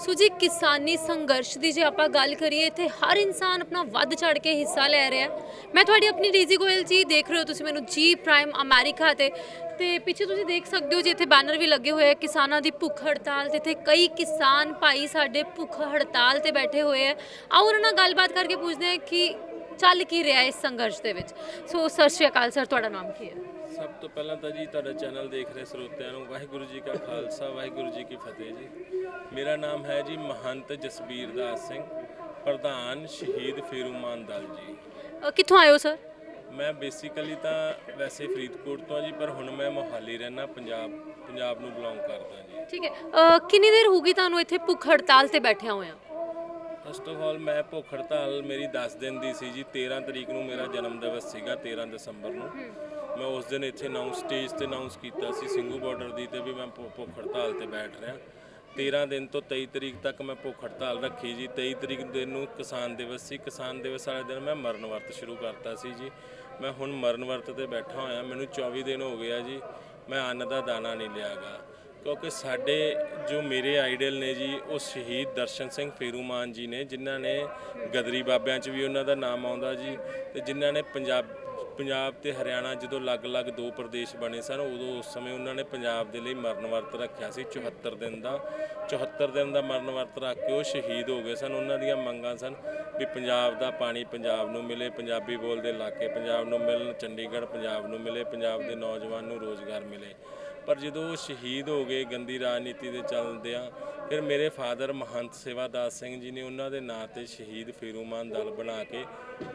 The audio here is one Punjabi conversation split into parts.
ਸੋ ਜੀ ਕਿਸਾਨੀ ਸੰਘਰਸ਼ ਦੀ ਜੇ ਆਪਾਂ ਗੱਲ ਕਰੀਏ ਤੇ ਹਰ ਇਨਸਾਨ ਆਪਣਾ ਵੱਧ ਚੜ ਕੇ ਹਿੱਸਾ ਲੈ ਰਿਹਾ ਮੈਂ ਤੁਹਾਡੀ ਆਪਣੀ ਰੀਜ਼ੀ ਗੋਇਲ ਜੀ ਦੇਖ ਰਹੇ ਹੋ ਤੁਸੀਂ ਮੈਨੂੰ ਜੀ ਪ੍ਰਾਈਮ ਅਮਰੀਕਾ ਤੇ ਪਿੱਛੇ ਤੁਸੀਂ ਦੇਖ ਸਕਦੇ ਹੋ ਜੀ ਇੱਥੇ ਬੈਨਰ ਵੀ ਲੱਗੇ ਹੋਏ ਆ ਕਿਸਾਨਾਂ ਦੀ ਭੁੱਖ ਹੜਤਾਲ ਤੇ ਇੱਥੇ ਕਈ ਕਿਸਾਨ ਭਾਈ ਸਾਡੇ ਭੁੱਖ ਹੜਤਾਲ ਤੇ ਬੈਠੇ ਹੋਏ ਆ ਆਓ ਉਹਨਾਂ ਨਾਲ ਗੱਲਬਾਤ ਕਰਕੇ ਪੁੱਛਦੇ ਹਾਂ ਕਿ ਚੱਲ ਕੀ ਰਿਹਾ ਇਸ ਸੰਘਰਸ਼ ਦੇ ਵਿੱਚ ਸੋ ਸਤਿ ਸ਼੍ਰੀ ਅਕਾਲ ਸਰ ਤੁਹਾਡਾ ਨਾਮ ਕੀ ਹੈ ਸਭ ਤੋਂ ਪਹਿਲਾਂ ਤਾਂ ਜੀ ਤੁਹਾਡਾ ਚੈਨਲ ਦੇਖ ਰਹੇ ਸਰੋਤਿਆਂ ਨੂੰ ਵਾਹਿਗੁਰੂ ਜੀ ਕਾ ਖਾਲਸਾ ਵਾਹਿਗੁਰੂ ਜੀ ਕੀ ਫਤਿਹ ਜੀ ਮੇਰਾ ਨਾਮ ਹੈ ਜੀ ਮਹੰਤ ਜਸਬੀਰ ਦਾਸ ਸਿੰਘ ਪ੍ਰਧਾਨ ਸ਼ਹੀਦ ਫੇਰੂਮਾਨ ਦਲ ਜੀ ਕਿੱਥੋਂ ਆਏ ਹੋ ਸਰ ਮੈਂ ਬੇਸਿਕਲੀ ਤਾਂ ਵੈਸੇ ਫਰੀਦਕੋਟ ਤੋਂ ਜੀ ਪਰ ਹੁਣ ਮੈਂ ਮੋਹਾਲੀ ਰਹਿਣਾ ਪੰਜਾਬ ਨੂੰ ਬਿਲੋਂਗ ਕਰਦਾ ਜੀ ਠੀਕ ਹੈ ਕਿੰਨੀ ਦੇਰ ਹੋ ਗਈ ਤੁਹਾਨੂੰ ਇੱਥੇ ਭੁੱਖ ਹੜਤਾਲ ਤੇ ਬੈਠਿਆ ਹੋਇਆ ਫਸਟ ਆਫ ਆਲ ਮੈਂ ਭੁੱਖ ਹੜਤਾਲ ਮੇਰੀ 10 ਦਿਨ ਦੀ ਸੀ ਜੀ 13 ਤਰੀਕ ਨੂੰ ਮੇਰਾ ਜਨਮ ਦਿਵਸ ਸੀਗਾ 13 ਦਸੰਬਰ ਨੂੰ ਮੈਂ ਉਸ ਦਿਨ ਇੱਥੇ ਸਟੇਜ ਤੇ ਅਨਾਉਂਸ ਕੀਤਾ ਸੀ ਸਿੰਘੂ ਬਾਰਡਰ ਦੀ ਤੇ ਵੀ ਮੈਂ ਭੁੱਖ ਹੜਤਾਲ ਤੇ ਬੈਠ ਰਿਹਾ 13 ਦਿਨ ਤੋਂ 23 ਤਰੀਕ ਤੱਕ ਮੈਂ ਭੁੱਖ ਹੜਤਾਲ ਰੱਖੀ ਜੀ 23 ਤਰੀਕ ਦਿਨ ਨੂੰ ਕਿਸਾਨ ਦਿਵਸ ਸੀ ਕਿਸਾਨ ਦਿਵਸ ਵਾਲੇ ਦਿਨ ਮੈਂ ਮਰਨ ਵਰਤ ਸ਼ੁਰੂ ਕਰਤਾ ਸੀ ਜੀ ਮੈਂ ਹੁਣ ਮਰਨ ਵਰਤ ਤੇ ਬੈਠਾ ਹੋਇਆ ਮੈਨੂੰ 24 ਦਿਨ ਹੋ ਗਏ ਆ ਜੀ ਮੈਂ ਅੰਨ ਦਾ ਦਾਣਾ ਨਹੀਂ ਲਿਆਗਾ ਕਿਉਂਕਿ ਸਾਡੇ ਜੋ ਮੇਰੇ ਆਈਡਲ ਨੇ ਜੀ ਉਹ ਸ਼ਹੀਦ ਦਰਸ਼ਨ ਸਿੰਘ ਫੇਰੂਮਾਨ ਜੀ ਨੇ ਜਿਨ੍ਹਾਂ ਨੇ ਗਦਰੀ ਬਾਬਿਆਂ 'ਚ ਵੀ ਉਹਨਾਂ ਦਾ ਨਾਮ ਆਉਂਦਾ ਜੀ ਤੇ ਜਿਨ੍ਹਾਂ ਨੇ ਪੰਜਾਬ ਤੇ ਹਰਿਆਣਾ ਜਦੋਂ ਅਲੱਗ-ਅਲੱਗ ਦੋ ਪ੍ਰਦੇਸ਼ ਬਣੇ ਸਨ ਉਦੋਂ ਉਸ ਸਮੇਂ ਉਹਨਾਂ ਨੇ ਪੰਜਾਬ ਦੇ ਲਈ ਮਰਨ ਵਰਤ ਰੱਖਿਆ ਸੀ 74 ਦਿਨ ਦਾ ਮਰਨ ਵਰਤ ਰੱਖ ਕੇ ਉਹ ਸ਼ਹੀਦ ਹੋ ਗਏ ਸਨ ਉਹਨਾਂ ਦੀਆਂ ਮੰਗਾਂ ਸਨ ਵੀ ਪੰਜਾਬ ਦਾ ਪਾਣੀ ਪੰਜਾਬ ਨੂੰ ਮਿਲੇ ਪੰਜਾਬੀ ਬੋਲਦੇ ਇਲਾਕੇ ਪੰਜਾਬ ਨੂੰ ਮਿਲਣ ਚੰਡੀਗੜ੍ਹ ਪੰਜਾਬ ਨੂੰ ਮਿਲੇ ਪੰਜਾਬ ਦੇ ਨੌਜਵਾਨ ਨੂੰ ਰੋਜ਼ਗਾਰ ਮਿਲੇ ਪਰ ਜਦੋਂ ਉਹ ਸ਼ਹੀਦ ਹੋ ਗਏ ਗੰਦੀ ਰਾਜਨੀਤੀ ਦੇ ਚੱਲਦਿਆਂ ਫਿਰ ਮੇਰੇ ਫਾਦਰ ਮਹੰਤ ਸੇਵਾ ਦਾਸ ਸਿੰਘ ਜੀ ਨੇ ਉਹਨਾਂ ਦੇ ਨਾਂ ਤੇ ਸ਼ਹੀਦ ਫੇਰੂਮਾਨ ਦਲ ਬਣਾ ਕੇ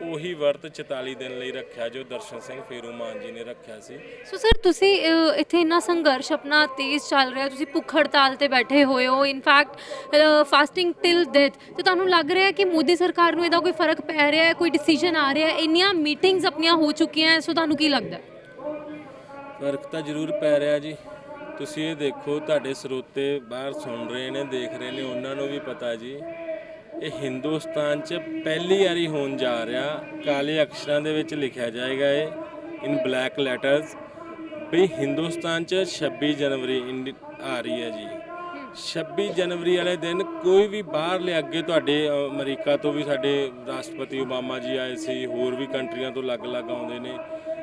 ਉਹੀ ਵਰਤ 44 ਦਿਨ ਲਈ ਰੱਖਿਆ ਜੋ ਦਰਸ਼ਨ ਸਿੰਘ ਫੇਰੂਮਾਨ ਜੀ ਨੇ ਰੱਖਿਆ ਸੀ ਸੋ ਸਰ ਤੁਸੀਂ ਇੱਥੇ ਇੰਨਾ ਸੰਘਰਸ਼ ਆਪਣਾ ਤੇਜ਼ ਚੱਲ ਰਿਹਾ ਤੁਸੀਂ ਭੁੱਖ ਹੜਤਾਲ ਤੇ ਬੈਠੇ ਹੋਏ ਹੋ ਇਨਫੈਕਟ ਫਾਸਟਿੰਗ ਟਿਲ ਡੈਥ ਤੇ ਤੁਹਾਨੂੰ ਲੱਗ ਰਿਹਾ ਕਿ ਮੋਦੀ ਸਰਕਾਰ ਨੂੰ ਇਹਦਾ ਕੋਈ ਫਰਕ ਪੈ ਰਿਹਾ ਹੈ ਕੋਈ ਡਿਸੀਜਨ ਆ ਰਿਹਾ ਹੈ ਇੰਨੀਆਂ ਮੀਟਿੰਗਸ ਆਪਣੀਆਂ ਹੋ ਚੁੱਕੀਆਂ ਸੋ ਤੁਹਾਨੂੰ ਕੀ ਲੱਗਦਾ ਫਰਕ ਤਾਂ ਜ਼ਰੂਰ ਪੈ ਰਿਹਾ ਜੀ ਤੁਸੀਂ ਇਹ ਦੇਖੋ ਤੁਹਾਡੇ ਸਰੋਤੇ ਬਾਹਰ ਸੁਣ ਰਹੇ ਨੇ ਦੇਖ ਰਹੇ ਨੇ ਉਹਨਾਂ ਨੂੰ ਵੀ ਪਤਾ ਜੀ ਇਹ ਹਿੰਦੁਸਤਾਨ 'ਚ ਪਹਿਲੀ ਵਾਰੀ ਹੋਣ ਜਾ ਰਿਹਾ ਕਾਲੇ ਅਕਸ਼ਰਾਂ ਦੇ ਵਿੱਚ ਲਿਖਿਆ ਜਾਏਗਾ ਇਹ ਇਨ ਬਲੈਕ ਲੈਟਰਸ ਵੀ ਹਿੰਦੁਸਤਾਨ 'ਚ 26 ਜਨਵਰੀ ਆ ਰਹੀ ਹੈ ਜੀ 26 ਜਨਵਰੀ ਵਾਲੇ ਦਿਨ ਕੋਈ ਵੀ ਬਾਹਰਲੇ ਅੱਗੇ ਤੁਹਾਡੇ ਅਮਰੀਕਾ ਤੋਂ ਵੀ ਸਾਡੇ ਰਾਸ਼ਟਰਪਤੀ ਓਬਾਮਾ ਜੀ ਆਏ ਸੀ ਹੋਰ ਵੀ ਕੰਟਰੀਆਂ ਤੋਂ ਅਲੱਗ-ਅਲੱਗ ਆਉਂਦੇ ਨੇ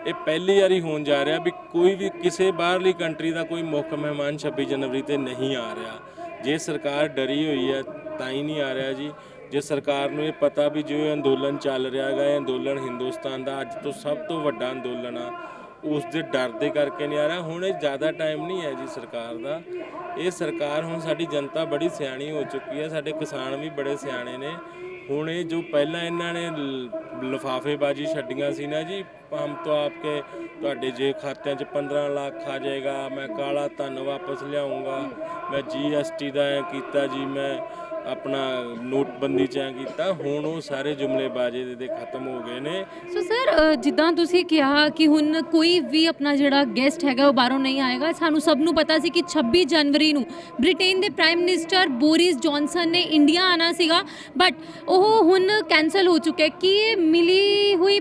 ਇਹ ਪਹਿਲੀ ਵਾਰੀ ਹੋਣ ਜਾ ਰਿਹਾ ਵੀ ਕੋਈ ਵੀ ਕਿਸੇ ਬਾਹਰਲੀ ਕੰਟਰੀ ਦਾ ਕੋਈ ਮੁੱਖ ਮਹਿਮਾਨ 26 ਜਨਵਰੀ ਤੇ ਨਹੀਂ ਆ ਰਿਹਾ ਜੇ ਸਰਕਾਰ ਡਰੀ ਹੋਈ ਹੈ ਤਾਂ ਹੀ ਨਹੀਂ ਆ ਰਿਹਾ ਜੀ ਜੇ ਸਰਕਾਰ ਨੂੰ ਇਹ ਪਤਾ ਵੀ ਜੋ ਅੰਦੋਲਨ ਚੱਲ ਰਿਹਾ ਹੈਗਾ ਇਹ ਅੰਦੋਲਨ ਹਿੰਦੁਸਤਾਨ ਦਾ ਅੱਜ ਤੋਂ ਸਭ ਤੋਂ ਵੱਡਾ ਅੰਦੋਲਨ ਆ ਉਸ ਦੇ ਡਰ ਦੇ ਕਰਕੇ ਨਹੀਂ ਆ ਰਿਹਾ ਹੁਣ ਇਹ ਜ਼ਿਆਦਾ ਟਾਈਮ ਨਹੀਂ ਹੈ ਜੀ ਸਰਕਾਰ ਦਾ ਇਹ ਸਰਕਾਰ ਹੁਣ ਸਾਡੀ ਜਨਤਾ ਬੜੀ ਸਿਆਣੀ ਹੋ ਚੁੱਕੀ ਹੈ ਸਾਡੇ ਕਿਸਾਨ ਵੀ ਬੜੇ ਸਿਆਣੇ ਨੇ ਹੁਣ ਇਹ ਜੋ ਪਹਿਲਾਂ ਇਹਨਾਂ ਨੇ ਲਿਫਾਫੇਬਾਜ਼ੀ ਛੱਡੀਆਂ ਸੀ ਨਾ ਜੀ ਹਮ ਤੋਂ ਆਪਕੇ ਤੁਹਾਡੇ ਜੇ ਖਾਤਿਆਂ 'ਚ 15 ਲੱਖ ਆ ਜਾਏਗਾ ਮੈਂ ਕਾਲਾ ਧਨ ਵਾਪਸ ਲਿਆਉਂਗਾ ਮੈਂ GST ਦਾ ਐਂ ਕੀਤਾ ਜੀ ਮੈਂ ਆਪਣਾ ਨੋਟਬੰਦੀ 'ਚ ਐਂ ਕੀਤਾ ਹੁਣ ਉਹ ਸਾਰੇ ਜੁਮਲੇਬਾਜ਼ੀ ਦੇ ਖਤਮ ਹੋ ਗਏ ਨੇ ਸੋ ਸਰ ਜਿੱਦਾਂ ਤੁਸੀਂ ਕਿਹਾ ਕਿ ਹੁਣ ਕੋਈ ਵੀ ਆਪਣਾ ਜਿਹੜਾ ਗੈਸਟ ਹੈਗਾ ਉਹ ਬਾਹਰੋਂ ਨਹੀਂ ਆਏਗਾ ਸਾਨੂੰ ਸਭ ਨੂੰ ਪਤਾ ਸੀ ਕਿ 26 ਜਨਵਰੀ ਨੂੰ ਬ੍ਰਿਟੇਨ ਦੇ ਪ੍ਰਾਈਮ ਮਿਨਿਸਟਰ ਬੋਰਿਸ ਜੌਨਸਨ ਨੇ ਇੰਡੀਆ ਆਣਾ ਸੀਗਾ ਬਟ ਉਹ ਹੁਣ ਕੈਂਸਲ ਹੋ ਚੁੱਕਿਆ ਕਿ ਇਹ ਮਿਲੀ ਹੋਈ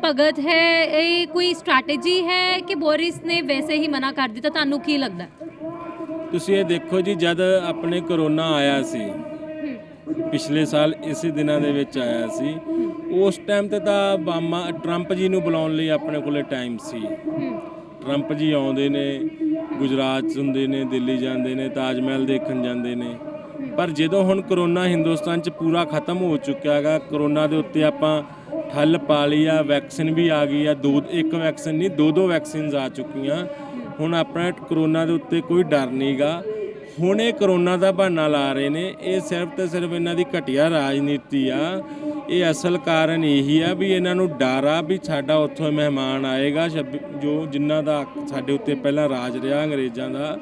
ਭਗਤ ਹੈ ਇਹ ਕੋਈ ਸਟ੍ਰੈਟੇਜੀ ਹੈ ਕਿ ਬੋਰਿਸ ਨੇ ਵੈਸੇ ਹੀ ਮਨਾ ਕਰ ਦਿੱਤਾ ਤੁਹਾਨੂੰ ਕੀ ਲੱਗਦਾ ਤੁਸੀਂ ਇਹ ਦੇਖੋ ਜੀ ਜਦ ਆਪਣੇ ਕਰੋਨਾ ਆਇਆ ਸੀ ਪਿਛਲੇ ਸਾਲ ਇਸੇ ਦਿਨਾਂ ਦੇ ਵਿੱਚ ਆਇਆ ਸੀ ਉਸ ਟਾਈਮ ਤੇ ਤਾਂ ਟਰੰਪ ਜੀ ਨੂੰ ਬੁਲਾਉਣ ਲਈ ਆਪਣੇ ਕੋਲੇ ਟਾਈਮ ਸੀ ਟਰੰਪ ਜੀ ਆਉਂਦੇ ਨੇ ਗੁਜਰਾਤ 'ਚ ਹੁੰਦੇ ਨੇ ਦਿੱਲੀ ਜਾਂਦੇ ਨੇ ਤਾਜ ਮਹਿਲ ਦੇਖਣ ਜਾਂਦੇ ਨੇ ਪਰ ਜਦੋਂ ਹੁਣ ਕਰੋਨਾ ਹਿੰਦੁਸਤਾਨ 'ਚ ਪੂਰਾ ਖਤਮ ਹੋ ਚੁੱਕਿਆ ਹੈਗਾ ਕਰੋਨਾ ਦੇ ਉੱਤੇ ਆਪਾਂ ਠੱਲ ਪਾ ਲਈ ਆ ਵੈਕਸੀਨ ਵੀ ਆ ਗਈ ਆ ਇੱਕ ਵੈਕਸੀਨ ਨਹੀਂ ਦੋ ਵੈਕਸੀਨਸ ਆ ਚੁੱਕੀਆਂ ਹੁਣ ਆਪਣਾ ਕਰੋਨਾ ਦੇ ਉੱਤੇ ਕੋਈ ਡਰ ਨਹੀਂ ਗਾ ਹੁਣ ਇਹ ਕਰੋਨਾ ਦਾ ਬਹਾਨਾ ਲਾ ਰਹੇ ਨੇ ਇਹ ਸਿਰਫ ਤੇ ਸਿਰਫ ਇਹਨਾਂ ਦੀ ਘਟੀਆ ਰਾਜਨੀਤੀ ਆ ਇਹ ਅਸਲ ਕਾਰਨ ਇਹੀ ਆ ਵੀ ਇਹਨਾਂ ਨੂੰ ਡਰ ਆ ਵੀ ਸਾਡਾ ਉੱਥੋਂ ਮਹਿਮਾਨ ਆਏਗਾ ਜੋ ਜਿਨ੍ਹਾਂ ਦਾ ਸਾਡੇ ਉੱਤੇ ਪਹਿਲਾਂ ਰਾਜ ਰਿਹਾ ਅੰਗਰੇਜ਼ਾਂ ਦਾ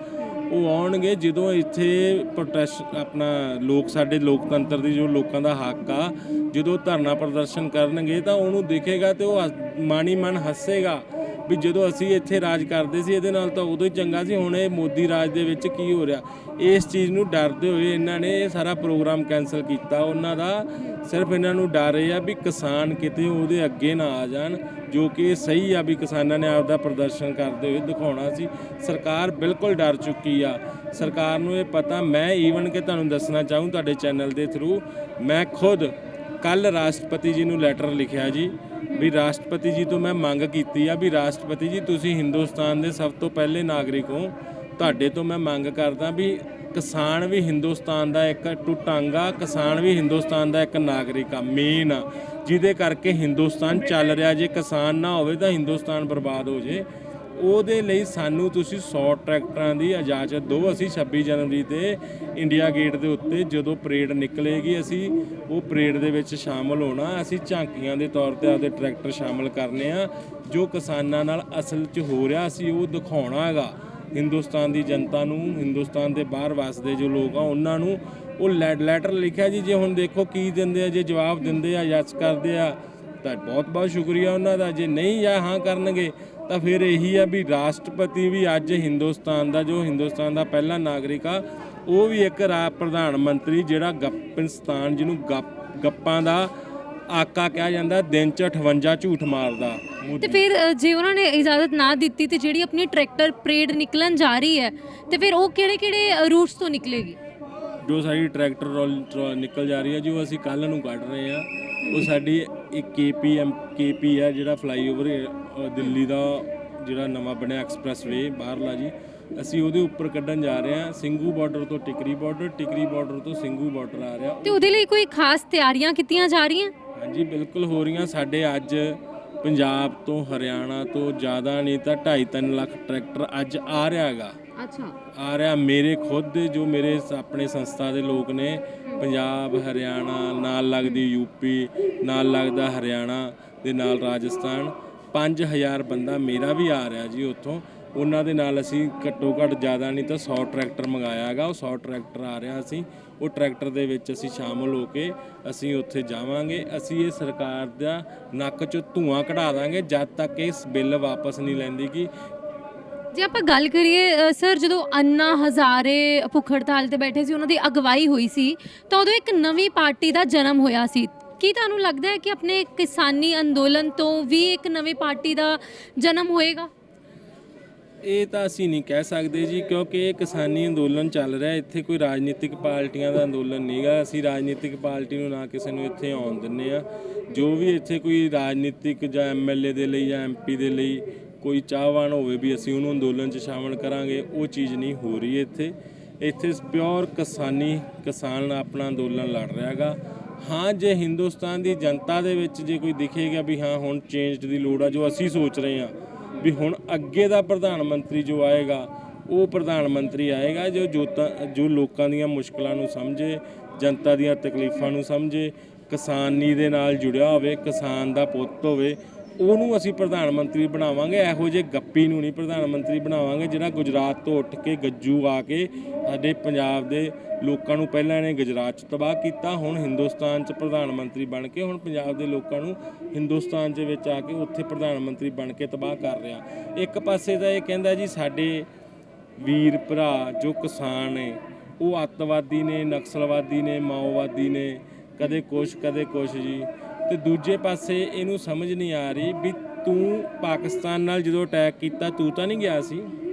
ਉਹ ਆਉਣਗੇ ਜਦੋਂ ਇੱਥੇ ਪ੍ਰੋਟੈਸਟ ਆਪਣਾ ਸਾਡੇ ਲੋਕਤੰਤਰ ਦੀ ਜੋ ਲੋਕਾਂ ਦਾ ਹੱਕ ਆ ਜਦੋਂ ਧਰਨਾ ਪ੍ਰਦਰਸ਼ਨ ਕਰਨਗੇ ਤਾਂ ਉਹਨੂੰ ਦੇਖੇਗਾ ਤੇ ਉਹ ਮਨ ਹੀ ਮਨ ਹੱਸੇਗਾ ਵੀ ਜਦੋਂ ਅਸੀਂ ਇੱਥੇ ਰਾਜ ਕਰਦੇ ਸੀ ਇਹਦੇ ਨਾਲ ਤਾਂ ਉਦੋਂ ਹੀ ਚੰਗਾ ਸੀ, ਹੁਣ ਇਹ ਮੋਦੀ ਰਾਜ ਦੇ ਵਿੱਚ ਕੀ ਹੋ ਰਿਹਾ। ਇਸ ਚੀਜ਼ ਨੂੰ ਡਰਦੇ ਹੋਏ ਇਹਨਾਂ ਨੇ ਇਹ ਸਾਰਾ ਪ੍ਰੋਗਰਾਮ ਕੈਂਸਲ ਕੀਤਾ। ਉਹਨਾਂ ਦਾ ਸਿਰਫ ਇਹਨਾਂ ਨੂੰ ਡਰ ਇਹ ਆ ਵੀ ਕਿਸਾਨ ਕਿਤੇ ਉਹਦੇ ਅੱਗੇ ਨਾ ਆ ਜਾਣ, ਜੋ ਕਿ ਸਹੀ ਆ ਵੀ ਕਿਸਾਨਾਂ ਨੇ ਆਪਦਾ ਪ੍ਰਦਰਸ਼ਨ ਕਰਦੇ ਹੋਏ ਦਿਖਾਉਣਾ ਸੀ। ਸਰਕਾਰ ਬਿਲਕੁਲ ਡਰ ਚੁੱਕੀ ਆ, ਸਰਕਾਰ ਨੂੰ ਇਹ ਪਤਾ। ਮੈਂ ਈਵਨ ਕਿ ਤੁਹਾਨੂੰ ਦੱਸਣਾ ਚਾਹੂੰ ਤੁਹਾਡੇ ਚੈਨਲ ਦੇ ਥਰੂ, ਮੈਂ ਖੁਦ ਕੱਲ ਰਾਸ਼ਟਰਪਤੀ ਜੀ ਨੂੰ ਲੈਟਰ ਲਿਖਿਆ ਜੀ, ਵੀ ਰਾਸ਼ਟਰਪਤੀ ਜੀ ਤੋਂ ਮੈਂ ਮੰਗ ਕੀਤੀ ਆ ਵੀ ਰਾਸ਼ਟਰਪਤੀ ਜੀ ਤੁਸੀਂ ਹਿੰਦੁਸਤਾਨ ਦੇ ਸਭ ਤੋਂ ਪਹਿਲੇ ਨਾਗਰਿਕ ਹੋ, ਤੁਹਾਡੇ ਤੋਂ ਮੈਂ ਮੰਗ ਕਰਦਾ ਵੀ ਕਿਸਾਨ ਵੀ ਹਿੰਦੁਸਤਾਨ ਦਾ ਇੱਕ ਟੁੱਟ ਅੰਗ ਆ, ਕਿਸਾਨ ਵੀ ਹਿੰਦੁਸਤਾਨ ਦਾ ਇੱਕ ਨਾਗਰਿਕ ਆ, ਮੇਨ ਆ, ਜਿਹਦੇ ਕਰਕੇ ਹਿੰਦੁਸਤਾਨ ਚੱਲ ਰਿਹਾ। ਜੇ ਕਿਸਾਨ ਨਾ ਹੋਵੇ ਤਾਂ ਹਿੰਦੁਸਤਾਨ ਬਰਬਾਦ ਹੋ ਜੇ। ਉਹਦੇ ਲਈ ਸਾਨੂੰ ਤੁਸੀਂ 100 ਟਰੈਕਟਰਾਂ ਦੀ ਇਜਾਜ਼ਤ ਦਿਓ। ਅਸੀਂ 26 ਜਨਵਰੀ ਤੇ ਇੰਡੀਆ ਗੇਟ ਦੇ ਉੱਤੇ ਜਦੋਂ ਪਰੇਡ ਨਿਕਲੇਗੀ ਅਸੀਂ ਉਹ ਪਰੇਡ ਦੇ ਵਿੱਚ ਸ਼ਾਮਲ ਹੋਣਾ। ਅਸੀਂ ਝਾਂਕੀਆਂ ਦੇ ਤੌਰ ਤੇ ਆਪਦੇ ਟਰੈਕਟਰ ਸ਼ਾਮਲ ਕਰਨੇ ਆ। ਜੋ ਕਿਸਾਨਾਂ ਨਾਲ ਅਸਲ 'ਚ ਹੋ ਰਿਹਾ ਅਸੀਂ ਉਹ ਦਿਖਾਉਣਾ ਹੈਗਾ ਹਿੰਦੁਸਤਾਨ ਦੀ ਜਨਤਾ ਨੂੰ, ਹਿੰਦੁਸਤਾਨ ਦੇ ਬਾਹਰ ਵਸਦੇ ਜੋ ਲੋਕ ਆ ਉਹਨਾਂ ਨੂੰ। ਉਹ ਲੈਟਰ ਲਿਖਿਆ ਜੀ, ਜੇ ਹੁਣ ਦੇਖੋ ਕੀ ਦਿੰਦੇ ਆ, ਜੇ ਜਵਾਬ ਦਿੰਦੇ ਆ, ਯੈਸ ਕਰਦੇ ਆ ਤਾਂ ਬਹੁਤ ਬਹੁਤ ਸ਼ੁਕਰੀਆ ਉਹਨਾਂ ਦਾ। ਜੇ ਨਹੀਂ ਜਾਂ ਹਾਂ ਕਰਨਗੇ ਤਾਂ ਫਿਰ ਇਹੀ ਆ ਵੀ ਰਾਸ਼ਟਰਪਤੀ ਵੀ ਅੱਜ ਹਿੰਦੁਸਤਾਨ ਦਾ, ਜੋ ਹਿੰਦੁਸਤਾਨ ਦਾ ਪਹਿਲਾ ਨਾਗਰਿਕ ਆ, ਉਹ ਵੀ ਇੱਕ ਪ੍ਰਧਾਨ ਮੰਤਰੀ ਜਿਹੜਾ ਗੱਪਿਸਤਾਨ, ਜਿਹਨੂੰ ਗੱਪਾਂ ਦਾ ਆਕਾ ਕਿਹਾ ਜਾਂਦਾ, ਦਿਨ 'ਚ 58 ਝੂਠ ਮਾਰਦਾ। ਤੇ ਫਿਰ ਜੇ ਉਹਨਾਂ ਨੇ ਇਜਾਜ਼ਤ ਨਾ ਦਿੱਤੀ ਤੇ ਜਿਹੜੀ ਆਪਣੀ ਟਰੈਕਟਰ ਪਰੇਡ ਨਿਕਲਣ ਜਾ ਰਹੀ ਹੈ ਤੇ ਫਿਰ ਉਹ ਕਿਹੜੇ ਰੂਟਸ ਤੋਂ ਨਿਕਲੇਗੀ? ਜੋ ਸਾਡੀ ਟਰੈਕਟਰ ਰੋਲ ਨਿਕਲ ਜਾ ਰਹੀ ਹੈ, ਜੋ ਅਸੀਂ ਕੱਲ੍ਹ ਨੂੰ ਕੱਢ ਰਹੇ ਹਾਂ, ਉਹ ਸਾਡੀ ਇੱਕ KP ਹੈ, ਜਿਹੜਾ ਫਲਾਈਓਵਰ ਦਿੱਲੀ ਦਾ ਜਿਹੜਾ ਨਵਾਂ ਬਣਿਆ ਐਕਸਪ੍ਰੈਸ-ਵੇ ਬਾਹਰਲਾ ਜੀ, ਅਸੀਂ ਉਹਦੇ ਉੱਪਰ ਕੱਢਣ ਜਾ ਰਹੇ ਹਾਂ। ਸਿੰਘੂ ਬਾਰਡਰ ਤੋਂ ਟਿਕਰੀ ਬਾਰਡਰ ਤੋਂ ਸਿੰਘੂ ਬਾਰਡਰ ਆ ਰਿਹਾ। ਤੇ ਉਹਦੇ ਲਈ ਕੋਈ ਖਾਸ ਤਿਆਰੀਆਂ ਕੀਤੀਆਂ ਜਾ ਰਹੀਆਂ? ਹਾਂਜੀ ਬਿਲਕੁਲ ਹੋ ਰਹੀਆਂ। ਸਾਡੇ ਅੱਜ ਪੰਜਾਬ ਤੋਂ, ਹਰਿਆਣਾ ਤੋਂ ਜ਼ਿਆਦਾ ਨਹੀਂ ਤਾਂ 2.5-3 ਲੱਖ ਟਰੈਕਟਰ ਅੱਜ ਆ ਰਿਹਾ ਹੈਗਾ। ਅੱਛਾ, ਆ ਰਿਹਾ। ਮੇਰੇ ਖੁਦ ਦੇ ਜੋ ਮੇਰੇ ਆਪਣੇ ਸੰਸਥਾ ਦੇ ਲੋਕ ਨੇ, ਪੰਜਾਬ, ਹਰਿਆਣਾ, ਨਾਲ ਲੱਗਦੀ UP, ਨਾਲ ਲੱਗਦਾ ਹਰਿਆਣਾ ਦੇ ਨਾਲ ਰਾਜਸਥਾਨ, 5000 ਬੰਦਾ ਮੇਰਾ ਵੀ ਆ ਰਿਹਾ ਜੀ ਉੱਥੋਂ। ਉਹਨਾਂ ਦੇ ਨਾਲ ਅਸੀਂ ਘੱਟੋ ਘੱਟ ਜ਼ਿਆਦਾ ਨਹੀਂ ਤਾਂ 100 ਟਰੈਕਟਰ ਮੰਗਾਇਆ ਹੈਗਾ। ਉਹ 100 ਟਰੈਕਟਰ ਆ ਰਿਹਾ। ਅਸੀਂ ਉਹ ਟਰੈਕਟਰ ਦੇ ਵਿੱਚ ਅਸੀਂ ਸ਼ਾਮਲ ਹੋ ਕੇ ਅਸੀਂ ਉੱਥੇ ਜਾਵਾਂਗੇ। ਅਸੀਂ ਇਹ ਸਰਕਾਰ ਦਾ ਨੱਕ 'ਚੋਂ ਧੂੰਆਂ ਕਢਾ ਦਾਂਗੇ ਜਦ ਤੱਕ ਇਸ ਬਿੱਲ ਵਾਪਸ ਨਹੀਂ ਲੈਂਦੀ। ਕਿ ਜੇ ਆਪਾਂ ਗੱਲ ਕਰੀਏ ਸਰ, ਜਦੋਂ ਅੰਨਾ ਹਜ਼ਾਰੇ ਭੁੱਖ ਹੜਤਾਲ ਤੇ ਬੈਠੇ ਸੀ, ਉਹਨਾਂ ਦੀ ਅਗਵਾਈ ਹੋਈ ਸੀ, ਤਾਂ ਉਦੋਂ ਇੱਕ ਨਵੀਂ ਪਾਰਟੀ ਦਾ ਜਨਮ ਹੋਇਆ ਸੀ। ਕੀ ਤੁਹਾਨੂੰ ਲੱਗਦਾ ਹੈ ਕਿ ਆਪਣੇ ਕਿਸਾਨੀ ਅੰਦੋਲਨ ਤੋਂ ਵੀ ਇੱਕ ਨਵੀਂ ਪਾਰਟੀ ਦਾ ਜਨਮ ਹੋਏਗਾ? ਇਹ ਤਾਂ ਅਸੀਂ ਨਹੀਂ ਕਹਿ ਸਕਦੇ ਜੀ, ਕਿਉਂਕਿ ਇਹ ਕਿਸਾਨੀ ਅੰਦੋਲਨ ਚੱਲ ਰਿਹਾ। ਇੱਥੇ ਕੋਈ ਰਾਜਨੀਤਿਕ ਪਾਰਟੀਆਂ ਦਾ ਅੰਦੋਲਨ ਨਹੀਂਗਾ। ਅਸੀਂ ਰਾਜਨੀਤਿਕ ਪਾਰਟੀ ਨੂੰ ਨਾ ਕਿਸੇ ਨੂੰ ਇੱਥੇ ਆਉਣ ਦਿੰਦੇ ਆ। ਜੋ ਵੀ ਇੱਥੇ ਕੋਈ ਰਾਜਨੀਤਿਕ ਜਾਂ MLA ਦੇ ਲਈ ਜਾਂ MP ਦੇ ਲਈ ਕੋਈ ਚਾਹਵਾਨ ਹੋਵੇ ਵੀ ਅਸੀਂ ਉਹਨੂੰ ਅੰਦੋਲਨ 'ਚ ਸ਼ਾਮਲ ਕਰਾਂਗੇ, ਉਹ ਚੀਜ਼ ਨਹੀਂ ਹੋ ਰਹੀ ਇੱਥੇ। ਇੱਥੇ ਪਿਓਰ ਕਿਸਾਨ ਆਪਣਾ ਅੰਦੋਲਨ ਲੜ ਰਿਹਾ ਹੈਗਾ। ਹਾਂ, ਜੇ ਹਿੰਦੁਸਤਾਨ ਦੀ ਜਨਤਾ ਦੇ ਵਿੱਚ ਜੇ ਕੋਈ ਦਿਖੇਗਾ ਵੀ ਹਾਂ ਹੁਣ ਚੇਂਜ ਦੀ ਲੋੜ ਆ, ਜੋ ਅਸੀਂ ਸੋਚ ਰਹੇ ਹਾਂ ਵੀ ਹੁਣ ਅੱਗੇ ਦਾ ਪ੍ਰਧਾਨ ਮੰਤਰੀ ਜੋ ਆਏਗਾ, ਉਹ ਪ੍ਰਧਾਨ ਮੰਤਰੀ ਆਏਗਾ ਜੋ ਲੋਕਾਂ ਦੀਆਂ ਮੁਸ਼ਕਲਾਂ ਨੂੰ ਸਮਝੇ, ਜਨਤਾ ਦੀਆਂ ਤਕਲੀਫਾਂ ਨੂੰ ਸਮਝੇ, ਕਿਸਾਨੀ ਦੇ ਨਾਲ ਜੁੜਿਆ ਹੋਵੇ, ਕਿਸਾਨ ਦਾ ਪੁੱਤ ਹੋਵੇ, ਉਹਨੂੰ ਅਸੀਂ ਪ੍ਰਧਾਨ ਮੰਤਰੀ ਬਣਾਵਾਂਗੇ। ਇਹੋ ਜਿਹੇ ਗੱਪੀ ਨੂੰ ਨਹੀਂ ਪ੍ਰਧਾਨ ਮੰਤਰੀ ਬਣਾਵਾਂਗੇ ਜਿਹੜਾ ਗੁਜਰਾਤ ਤੋਂ ਉੱਠ ਕੇ ਗੱਜੂ ਆ ਕੇ ਸਾਡੇ ਪੰਜਾਬ ਦੇ ਲੋਕਾਂ ਨੂੰ ਪਹਿਲਾਂ ਇਹਨੇ ਗੁਜਰਾਤ 'ਚ ਤਬਾਹ ਕੀਤਾ, ਹੁਣ ਹਿੰਦੁਸਤਾਨ 'ਚ ਪ੍ਰਧਾਨ ਮੰਤਰੀ ਬਣ ਕੇ ਹੁਣ ਪੰਜਾਬ ਦੇ ਲੋਕਾਂ ਨੂੰ ਹਿੰਦੁਸਤਾਨ ਦੇ ਵਿੱਚ ਆ ਕੇ ਉੱਥੇ ਪ੍ਰਧਾਨ ਮੰਤਰੀ ਬਣ ਕੇ ਤਬਾਹ ਕਰ ਰਿਹਾ। ਇੱਕ ਪਾਸੇ ਤਾਂ ਇਹ ਕਹਿੰਦਾ ਜੀ ਸਾਡੇ ਵੀਰ ਭਰਾ ਜੋ ਕਿਸਾਨ ਨੇ ਉਹ ਅੱਤਵਾਦੀ ਨੇ, ਨਕਸਲਵਾਦੀ ਨੇ, ਮਾਓਵਾਦੀ ਨੇ, ਕਦੇ ਕੁਛ ਜੀ। ਤੇ ਦੂਜੇ ਪਾਸੇ ਇਹਨੂੰ ਸਮਝ ਨਹੀਂ ਆ ਰਹੀ ਵੀ ਤੂੰ ਪਾਕਿਸਤਾਨ ਨਾਲ ਜਦੋਂ ਅਟੈਕ ਕੀਤਾ ਤੂੰ ਤਾਂ ਨਹੀਂ ਗਿਆ ਸੀ,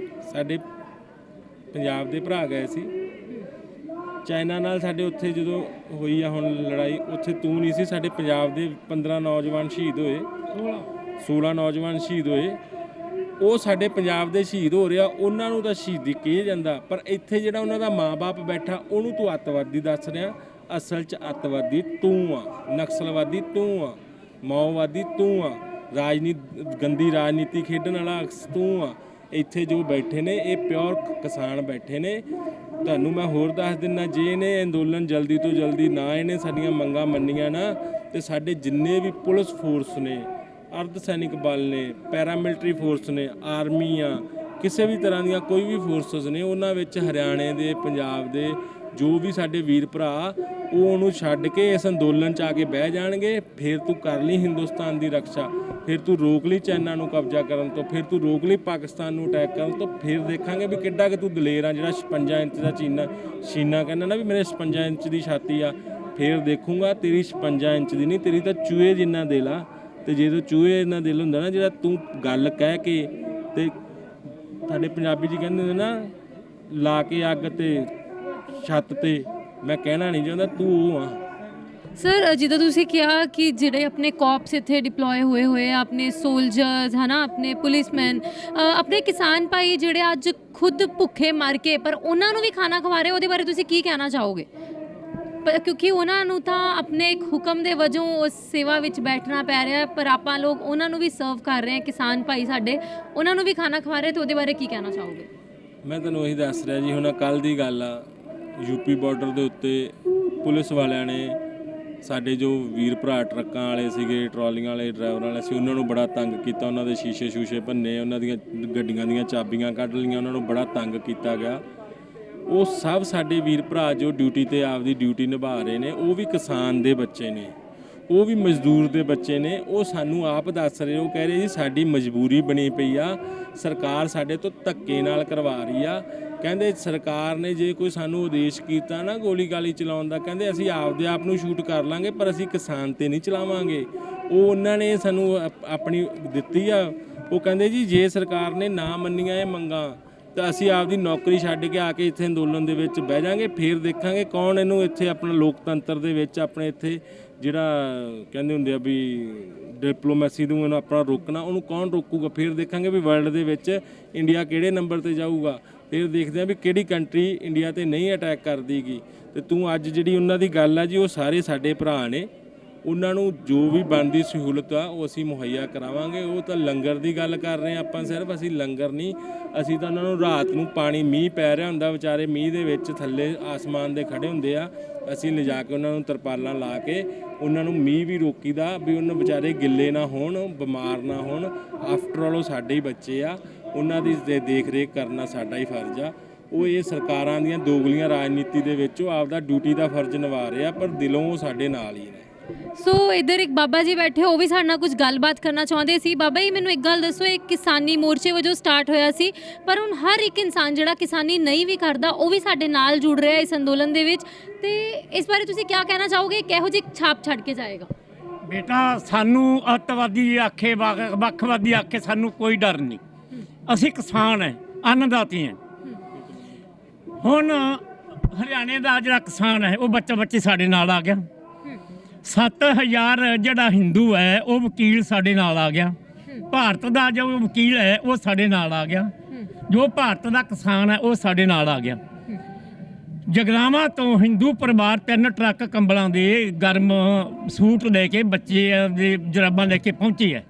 ਸਾਡੇ ਪੰਜਾਬ ਦੇ ਭਰਾ ਗਏ ਸੀ। ਚਾਈਨਾ ਨਾਲ ਸਾਡੇ ਉੱਥੇ ਜਦੋਂ ਹੋਈ ਆ ਹੁਣ ਲੜਾਈ, ਉੱਥੇ ਤੂੰ ਨਹੀਂ ਸੀ। ਸਾਡੇ ਪੰਜਾਬ ਦੇ 15 ਨੌਜਵਾਨ ਸ਼ਹੀਦ ਹੋਏ, 16 ਨੌਜਵਾਨ ਸ਼ਹੀਦ ਹੋਏ। ਉਹ ਸਾਡੇ ਪੰਜਾਬ ਦੇ ਸ਼ਹੀਦ ਹੋ ਰਿਹਾ, ਉਹਨਾਂ ਨੂੰ ਤਾਂ ਸ਼ਹੀਦੀ ਕਿਹਾ ਜਾਂਦਾ, ਪਰ ਇੱਥੇ ਜਿਹੜਾ ਉਹਨਾਂ ਦਾ ਮਾਂ-ਬਾਪ ਬੈਠਾ ਉਹਨੂੰ ਤੂੰ ਅੱਤਵਾਦੀ ਦੱਸ ਰਿਹਾ। ਅਸਲ 'ਚ ਅੱਤਵਾਦੀ ਤੂੰ ਆ, ਨਕਸਲਵਾਦੀ ਤੂੰ ਆ, ਮਾਓਵਾਦੀ ਤੂੰ ਆ, ਗੰਦੀ ਰਾਜਨੀਤੀ ਖੇਡਣ ਵਾਲਾ ਤੂੰ ਆ। ਇੱਥੇ ਜੋ ਬੈਠੇ ਨੇ ਇਹ ਪਿਓਰ ਕਿਸਾਨ ਬੈਠੇ ਨੇ। ਤੁਹਾਨੂੰ ਮੈਂ ਹੋਰ ਦੱਸ ਦਿੰਦਾ, ਜੇ ਇਹਨੇ ਅੰਦੋਲਨ ਜਲਦੀ ਤੋਂ ਜਲਦੀ ਨਾ ਇਹਨੇ ਸਾਡੀਆਂ ਮੰਗਾਂ ਮੰਨੀਆਂ ਨਾ, ਤੇ ਸਾਡੇ ਜਿੰਨੇ ਵੀ ਪੁਲਿਸ ਫੋਰਸ ਨੇ, ਅਰਧ ਸੈਨਿਕ ਬਲ ਨੇ, ਪੈਰਾਮਿਲਟਰੀ ਫੋਰਸ ਨੇ, ਆਰਮੀ ਆ, ਕਿਸੇ ਵੀ ਤਰ੍ਹਾਂ ਦੀਆਂ ਕੋਈ ਵੀ ਫੋਰਸਸ ਨੇ, ਉਹਨਾਂ ਵਿੱਚ ਹਰਿਆਣੇ ਦੇ, ਪੰਜਾਬ ਦੇ ਜੋ ਵੀ ਸਾਡੇ ਵੀਰ ਭਰਾ ਉਹ ਉਹਨੂੰ ਛੱਡ ਕੇ ਇਸ ਅੰਦੋਲਨ 'ਚ ਆ ਕੇ ਬਹਿ ਜਾਣਗੇ। ਫਿਰ ਤੂੰ ਕਰ ਲਈ ਹਿੰਦੁਸਤਾਨ ਦੀ ਰਕਸ਼ਾ। ਫਿਰ ਤੂੰ ਰੋਕ ਲਈ ਚਾਈਨਾ ਨੂੰ ਕਬਜ਼ਾ ਕਰਨ ਤੋਂ, ਫਿਰ ਤੂੰ ਰੋਕ ਲਈ ਪਾਕਿਸਤਾਨ ਨੂੰ ਅਟੈਕ ਕਰਨ ਤੋਂ, ਫਿਰ ਦੇਖਾਂਗੇ ਵੀ ਕਿੱਡਾ ਕਿ ਤੂੰ ਦਲੇਰ ਆ ਜਿਹੜਾ 56 ਇੰਚ ਦਾ ਸ਼ੀਨਾ ਕਹਿੰਦਾ ਨਾ ਵੀ ਮੇਰੇ 56 ਇੰਚ ਦੀ ਛਾਤੀ ਆ। ਫਿਰ ਦੇਖੂੰਗਾ ਤੇਰੀ 56 ਇੰਚ ਦੀ ਨਹੀਂ, ਤੇਰੀ ਤਾਂ ਚੂਹੇ ਜਿੰਨਾ ਦਿਲ ਆ। ਤੇ ਜੇ ਤੂੰ ਚੂਹੇ ਜਿੰਨਾ ਦਿਲ ਹੁੰਦਾ ਨਾ ਜਿਹੜਾ ਤੂੰ ਗੱਲ ਕਹਿ ਕੇ ਤੇ ਸਾਡੇ ਪੰਜਾਬੀ 'ਚ ਕਹਿੰਦੇ ਨੇ ਨਾ ਲਾ ਕੇ ਅੱਗ ਤੇ ਛੱਤ ਤੇ, ਮੈਂ ਕਹਿਣਾ ਨਹੀਂ ਚਾਹੁੰਦਾ ਤੂੰ ਉਹ ਆ। ਸਰ ਜਿੱਦਾਂ ਤੁਸੀਂ ਕਿਹਾ ਕਿ ਜਿਹੜੇ ਆਪਣੇ ਕੌਪਸ ਇੱਥੇ ਡਿਪਲੋਏ ਹੋਏ ਆ, ਆਪਣੇ ਸੋਲਜਰਸ ਹੈ ਨਾ, ਆਪਣੇ ਪੁਲਿਸਮੈਨ, ਆਪਣੇ ਕਿਸਾਨ ਭਾਈ ਜਿਹੜੇ ਅੱਜ ਖੁਦ ਭੁੱਖੇ ਮਰ ਕੇ ਪਰ ਉਹਨਾਂ ਨੂੰ ਵੀ ਖਾਣਾ ਖਵਾ ਰਹੇ, ਉਹਦੇ ਬਾਰੇ ਤੁਸੀਂ ਕੀ ਕਹਿਣਾ ਚਾਹੋਗੇ? ਕਿਉਂਕਿ ਉਹਨਾਂ ਨੂੰ ਤਾਂ ਆਪਣੇ ਇੱਕ ਹੁਕਮ ਦੇ ਵਜੋਂ ਉਸ ਸੇਵਾ ਵਿੱਚ ਬੈਠਣਾ ਪੈ ਰਿਹਾ, ਪਰ ਆਪਾਂ ਲੋਕ ਉਹਨਾਂ ਨੂੰ ਵੀ ਸਰਵ ਕਰ ਰਹੇ ਹਾਂ। ਕਿਸਾਨ ਭਾਈ ਸਾਡੇ ਉਹਨਾਂ ਨੂੰ ਵੀ ਖਾਣਾ ਖਵਾ ਰਹੇ, ਤੇ ਉਹਦੇ ਬਾਰੇ ਕੀ ਕਹਿਣਾ ਚਾਹੋਗੇ? ਮੈਂ ਤੁਹਾਨੂੰ ਉਹੀ ਦੱਸ ਰਿਹਾ ਜੀ, ਹੁਣ ਕੱਲ੍ਹ ਦੀ ਗੱਲ ਆ, ਯੂਪੀ ਬਾਰਡਰ ਦੇ ਉੱਤੇ ਪੁਲਿਸ ਵਾਲਿਆਂ ਨੇ ਸਾਡੇ ਜੋ ਵੀਰ ਭਰਾ ਟਰੱਕਾਂ ਵਾਲੇ ਸੀਗੇ, ਟਰਾਲੀਆਂ ਵਾਲੇ ਡਰਾਈਵਰਾਂ ਵਾਲੇ ਸੀ, ਉਹਨਾਂ ਨੂੰ ਬੜਾ ਤੰਗ ਕੀਤਾ। ਉਹਨਾਂ ਦੇ ਸ਼ੀਸ਼ੇ ਭੰਨੇ, ਉਹਨਾਂ ਦੀਆਂ ਗੱਡੀਆਂ ਦੀਆਂ ਚਾਬੀਆਂ ਕੱਢ ਲਈਆਂ, ਉਹਨਾਂ ਨੂੰ ਬੜਾ ਤੰਗ ਕੀਤਾ ਗਿਆ। ਉਹ ਸਭ ਸਾਡੇ ਵੀਰ ਭਰਾ ਜੋ ਡਿਊਟੀ ਤੇ ਆਪਦੀ ਡਿਊਟੀ ਨਿਭਾ ਰਹੇ ਨੇ, ਉਹ ਵੀ ਕਿਸਾਨ ਦੇ ਬੱਚੇ ਨੇ, ਉਹ ਵੀ ਮਜ਼ਦੂਰ ਦੇ ਬੱਚੇ ਨੇ। ਉਹ ਸਾਨੂੰ ਆਪ ਦੱਸ ਰਹੇ, ਉਹ ਕਹਿ ਰਹੇ ਜੀ ਸਾਡੀ ਮਜਬੂਰੀ ਬਣੀ ਪਈ ਆ, ਸਰਕਾਰ ਸਾਡੇ ਤੋਂ ਧੱਕੇ ਨਾਲ ਕਰਵਾ ਰਹੀ ਆ। ਕਹਿੰਦੇ ਸਰਕਾਰ ਨੇ ਜੇ ਕੋਈ ਸਾਨੂੰ ਆਦੇਸ਼ ਕੀਤਾ ਨਾ ਗੋਲੀ ਗਾਲੀ ਚਲਾਉਣ ਦਾ, ਕਹਿੰਦੇ ਅਸੀਂ ਆਪਦੇ ਆਪ ਨੂੰ ਸ਼ੂਟ ਕਰ ਲਾਂਗੇ, ਪਰ ਅਸੀਂ ਕਿਸਾਨ ਤੇ ਨਹੀਂ ਚਲਾਵਾਂਗੇ। ਉਹ ਉਹਨਾਂ ਨੇ ਸਾਨੂੰ ਆਪਣੀ ਦਿੱਤੀ ਆ। ਉਹ ਕਹਿੰਦੇ ਜੀ ਜੇ ਸਰਕਾਰ ਨੇ ਨਾ ਮੰਨੀਆਂ ਇਹ ਮੰਗਾਂ ਤਾਂ ਅਸੀਂ ਆਪਦੀ ਨੌਕਰੀ ਛੱਡ ਕੇ ਆ ਕੇ ਇੱਥੇ ਅੰਦੋਲਨ ਦੇ ਵਿੱਚ ਬਹਿ ਜਾਾਂਗੇ, ਫਿਰ ਦੇਖਾਂਗੇ ਕੌਣ ਇਹਨੂੰ ਇੱਥੇ ਆਪਣਾ ਲੋਕਤੰਤਰ ਦੇ ਵਿੱਚ ਆਪਣੇ ਇੱਥੇ ਜਿਹੜਾ ਕਹਿੰਦੇ ਹੁੰਦੇ ਆ ਵੀ ਡਿਪਲੋਮੈਸੀ ਨੂੰ ਇਹਨੂੰ ਆਪਣਾ ਰੋਕਣਾ, ਉਹਨੂੰ ਕੌਣ ਰੋਕੂਗਾ। ਫਿਰ ਦੇਖਾਂਗੇ ਵੀ ਵਰਲਡ ਦੇ ਵਿੱਚ ਇੰਡੀਆ ਕਿਹੜੇ ਨੰਬਰ 'ਤੇ ਜਾਊਗਾ। ਫਿਰ ਦੇਖਦੇ ਆ ਵੀ ਕਿਹੜੀ ਕੰਟਰੀ ਇੰਡੀਆ 'ਤੇ ਨਹੀਂ ਅਟੈਕ ਕਰਦੀਗੀ। ਤੇ ਤੂੰ ਅੱਜ ਜਿਹੜੀ ਉਹਨਾਂ ਦੀ ਗੱਲ ਆ ਜੀ, ਉਹ ਸਾਰੇ ਸਾਡੇ ਭਰਾ ਨੇ, ਉਹਨਾਂ ਨੂੰ ਜੋ ਵੀ ਬਣਦੀ ਸਹੂਲਤ ਆ ਉਹ ਅਸੀਂ ਮੁਹੱਈਆ ਕਰਾਵਾਂਗੇ। ਉਹ ਤਾਂ ਲੰਗਰ ਦੀ ਗੱਲ ਕਰ ਰਹੇ ਆ ਆਪਾਂ, ਸਿਰਫ ਅਸੀਂ ਲੰਗਰ ਨਹੀਂ, ਅਸੀਂ ਤਾਂ ਉਹਨਾਂ ਨੂੰ ਰਾਤ ਨੂੰ ਪਾਣੀ, ਮੀਂਹ ਪੈ ਰਿਹਾ ਹੁੰਦਾ, ਵਿਚਾਰੇ ਮੀਂਹ ਦੇ ਵਿੱਚ ਥੱਲੇ ਆਸਮਾਨ ਦੇ ਖੜੇ ਹੁੰਦੇ ਆ, ਅਸੀਂ ਲਿਜਾ ਕੇ ਉਹਨਾਂ ਨੂੰ ਤਰਪਾਲਾਂ ਲਾ ਕੇ ਉਹਨਾਂ ਨੂੰ ਮੀਂਹ ਵੀ ਰੋਕੀਦਾ ਵੀ ਉਹਨਾਂ ਵਿਚਾਰੇ ਗਿੱਲੇ ਨਾ ਹੋਣ, ਬਿਮਾਰ ਨਾ ਹੋਣ। ਆਫਟਰ ਆਲ ਉਹ ਸਾਡੇ ਹੀ ਬੱਚੇ ਆ, ਉਹਨਾਂ ਦੀ ਦੇਖ ਰੇਖ ਕਰਨਾ ਸਾਡਾ ਹੀ ਫਰਜ਼ ਆ। ਉਹ ਇਹ ਸਰਕਾਰਾਂ ਦੀਆਂ ਦੋਗਲੀਆਂ ਰਾਜਨੀਤੀ ਦੇ ਵਿੱਚ ਉਹ ਆਪਦਾ ਡਿਊਟੀ ਦਾ ਫਰਜ਼ ਨਿਭਾ ਰਹੇ ਆ, ਪਰ ਦਿਲੋਂ ਉਹ ਸਾਡੇ ਨਾਲ ਹੀ ਨੇ। ਸੋ ਇੱਧਰ ਇੱਕ ਬਾਬਾ ਜੀ ਬੈਠੇ, ਉਹ ਵੀ ਸਾਡੇ ਨਾਲ ਕੁਝ ਗੱਲਬਾਤ ਕਰਨਾ ਚਾਹੁੰਦੇ ਸੀ। ਬਾਬਾ ਜੀ ਮੈਨੂੰ ਇੱਕ ਗੱਲ ਦੱਸੋ, ਇੱਕ ਕਿਸਾਨੀ ਮੋਰਚੇ ਵਜੋਂ ਸਟਾਰਟ ਹੋਇਆ ਸੀ, ਪਰ ਹੁਣ ਹਰ ਇੱਕ ਇਨਸਾਨ ਜਿਹੜਾ ਕਿਸਾਨੀ ਨਹੀਂ ਵੀ ਕਰਦਾ ਉਹ ਵੀ ਸਾਡੇ ਨਾਲ ਜੁੜ ਰਿਹਾ ਇਸ ਅੰਦੋਲਨ ਦੇ ਵਿੱਚ, ਤੇ ਇਸ ਬਾਰੇ ਤੁਸੀਂ ਕੀ ਕਹਿਣਾ ਚਾਹੋਗੇ? ਕਿਹੋ ਜਿਹੀ ਛਾਪ ਛੱਡ ਕੇ ਜਾਏਗਾ? ਬੇਟਾ ਸਾਨੂੰ ਅੱਤਵਾਦੀ ਆਖੇ, ਵੱਖਵਾਦੀ ਆਖੇ, ਸਾਨੂੰ ਕੋਈ ਡਰ ਨਹੀਂ। ਅਸੀਂ ਕਿਸਾਨ ਹੈ, ਅੰਨਦਾਤੀ ਹੈ। ਹੁਣ ਹਰਿਆਣੇ ਦਾ ਜਿਹੜਾ ਕਿਸਾਨ ਹੈ ਉਹ ਬੱਚੇ ਸਾਡੇ ਨਾਲ ਆ ਗਿਆ। 7000 ਜਿਹੜਾ ਹਿੰਦੂ ਹੈ ਉਹ ਵਕੀਲ ਸਾਡੇ ਨਾਲ ਆ ਗਿਆ। ਭਾਰਤ ਦਾ ਜੋ ਵਕੀਲ ਹੈ ਉਹ ਸਾਡੇ ਨਾਲ ਆ ਗਿਆ। ਜੋ ਭਾਰਤ ਦਾ ਕਿਸਾਨ ਹੈ ਉਹ ਸਾਡੇ ਨਾਲ ਆ ਗਿਆ। ਜਗਰਾਵਾਂ ਤੋਂ ਹਿੰਦੂ ਪਰਿਵਾਰ 3 ਟਰੱਕ ਕੰਬਲਾਂ ਦੇ ਗਰਮ ਸੂਟ ਲੈ ਕੇ, ਬੱਚੇ ਦੇ ਜਰਾਬਾਂ ਲੈ ਕੇ ਪਹੁੰਚੇ ਹੈ।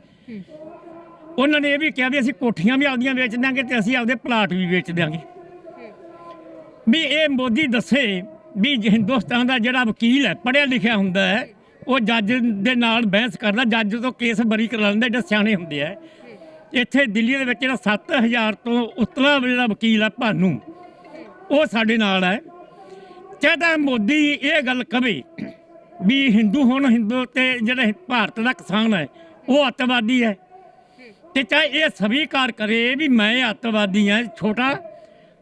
ਉਹਨਾਂ ਨੇ ਇਹ ਵੀ ਕਿਹਾ ਵੀ ਅਸੀਂ ਕੋਠੀਆਂ ਵੀ ਆਪਦੀਆਂ ਵੇਚ ਦਿਆਂਗੇ ਤੇ ਅਸੀਂ ਆਪਦੇ ਪਲਾਟ ਵੀ ਵੇਚ ਦਿਆਂਗੇ। ਵੀ ਇਹ ਮੋਦੀ ਦੱਸੇ ਵੀ ਹਿੰਦੁਸਤਾਨ ਦਾ ਜਿਹੜਾ ਵਕੀਲ ਹੈ, ਪੜ੍ਹਿਆ ਲਿਖਿਆ ਹੁੰਦਾ ਹੈ, ਉਹ ਜੱਜ ਦੇ ਨਾਲ ਬਹਿਸ ਕਰਦਾ, ਜੱਜ ਤੋਂ ਕੇਸ ਬਰੀ ਕਰਾ ਲੈਂਦਾ, ਜਿਹੜੇ ਸਿਆਣੇ ਹੁੰਦੇ ਆ। ਇੱਥੇ ਦਿੱਲੀ ਦੇ ਵਿੱਚ ਜਿਹੜਾ 7000 ਤੋਂ ਉਤਲਾ ਜਿਹੜਾ ਵਕੀਲ ਆ ਭਾਨੂ, ਉਹ ਸਾਡੇ ਨਾਲ ਹੈ। ਚਾਹੇ ਮੋਦੀ ਇਹ ਗੱਲ ਕਵੇ ਵੀ ਹਿੰਦੂ ਹੋਣ, ਹਿੰਦੂ ਤੇ ਜਿਹੜੇ ਭਾਰਤ ਦਾ ਕਿਸਾਨ ਹੈ ਉਹ ਅੱਤਵਾਦੀ ਹੈ, ਤੇ ਚਾਹੇ ਇਹ ਸਵੀਕਾਰ ਕਰੇ ਵੀ ਮੈਂ ਅੱਤਵਾਦੀ ਹਾਂ ਛੋਟਾ,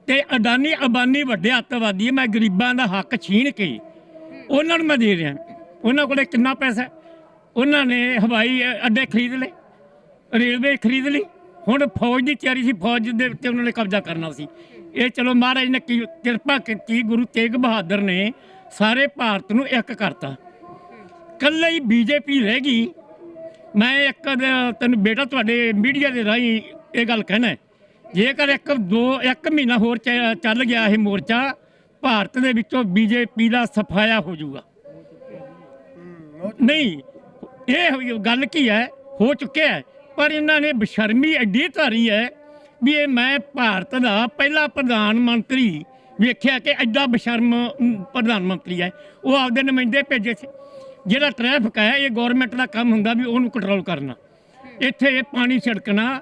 ਤੇ ਅਡਾਨੀ ਅੰਬਾਨੀ ਵੱਡੇ ਅੱਤਵਾਦੀ ਹੈ, ਮੈਂ ਗਰੀਬਾਂ ਦਾ ਹੱਕ ਛੀਨ ਕੇ ਉਹਨਾਂ ਨੂੰ ਮੈਂ ਦੇ ਰਿਹਾ। ਉਹਨਾਂ ਕੋਲ ਕਿੰਨਾ ਪੈਸਾ, ਉਹਨਾਂ ਨੇ ਹਵਾਈ ਅੱਡੇ ਖਰੀਦ ਲਏ, ਰੇਲਵੇ ਖਰੀਦ ਲਈ, ਹੁਣ ਫੌਜ ਦੀ ਤਿਆਰੀ ਸੀ, ਫੌਜ ਦੇ ਉੱਤੇ ਉਹਨਾਂ ਨੇ ਕਬਜ਼ਾ ਕਰਨਾ ਸੀ। ਇਹ ਚਲੋ ਮਹਾਰਾਜ ਨੇ ਕਿਰਪਾ ਕੀਤੀ, ਗੁਰੂ ਤੇਗ ਬਹਾਦਰ ਨੇ ਸਾਰੇ ਭਾਰਤ ਨੂੰ ਇੱਕ ਕਰਤਾ, ਇਕੱਲੇ ਹੀ ਬੀਜੇਪੀ ਰਹਿ ਗਈ। ਮੈਂ ਇੱਕ ਤੈਨੂੰ ਬੇਟਾ ਤੁਹਾਡੇ ਮੀਡੀਆ ਦੇ ਰਾਹੀਂ ਇਹ ਗੱਲ ਕਹਿਣਾ, ਜੇਕਰ ਇੱਕ ਮਹੀਨਾ ਹੋਰ ਚੱਲ ਗਿਆ ਇਹ ਮੋਰਚਾ, ਭਾਰਤ ਦੇ ਵਿੱਚੋਂ ਬੀਜੇਪੀ ਦਾ ਸਫਾਇਆ ਹੋ ਜਾਊਗਾ। ਨਹੀਂ, ਇਹ ਗੱਲ ਕੀ ਹੈ, ਹੋ ਚੁੱਕਿਆ ਹੈ, ਪਰ ਇਹਨਾਂ ਨੇ ਬੇਸ਼ਰਮੀ ਐਡੀ ਧਾਰੀ ਹੈ ਵੀ ਇਹ ਮੈਂ ਭਾਰਤ ਦਾ ਪਹਿਲਾ ਪ੍ਰਧਾਨ ਮੰਤਰੀ ਵੇਖਿਆ ਕਿ ਐਡਾ ਬੇਸ਼ਰਮ ਪ੍ਰਧਾਨ ਮੰਤਰੀ ਹੈ। ਉਹ ਆਪਦੇ ਨੁਮਾਇੰਦੇ ਭੇਜੇ ਸੀ। ਜਿਹੜਾ ਟ੍ਰੈਫਿਕ ਹੈ ਇਹ ਗੌਰਮੈਂਟ ਦਾ ਕੰਮ ਹੁੰਦਾ ਵੀ ਉਹਨੂੰ ਕੰਟਰੋਲ ਕਰਨਾ, ਇੱਥੇ ਇਹ ਪਾਣੀ ਛਿੜਕਣਾ।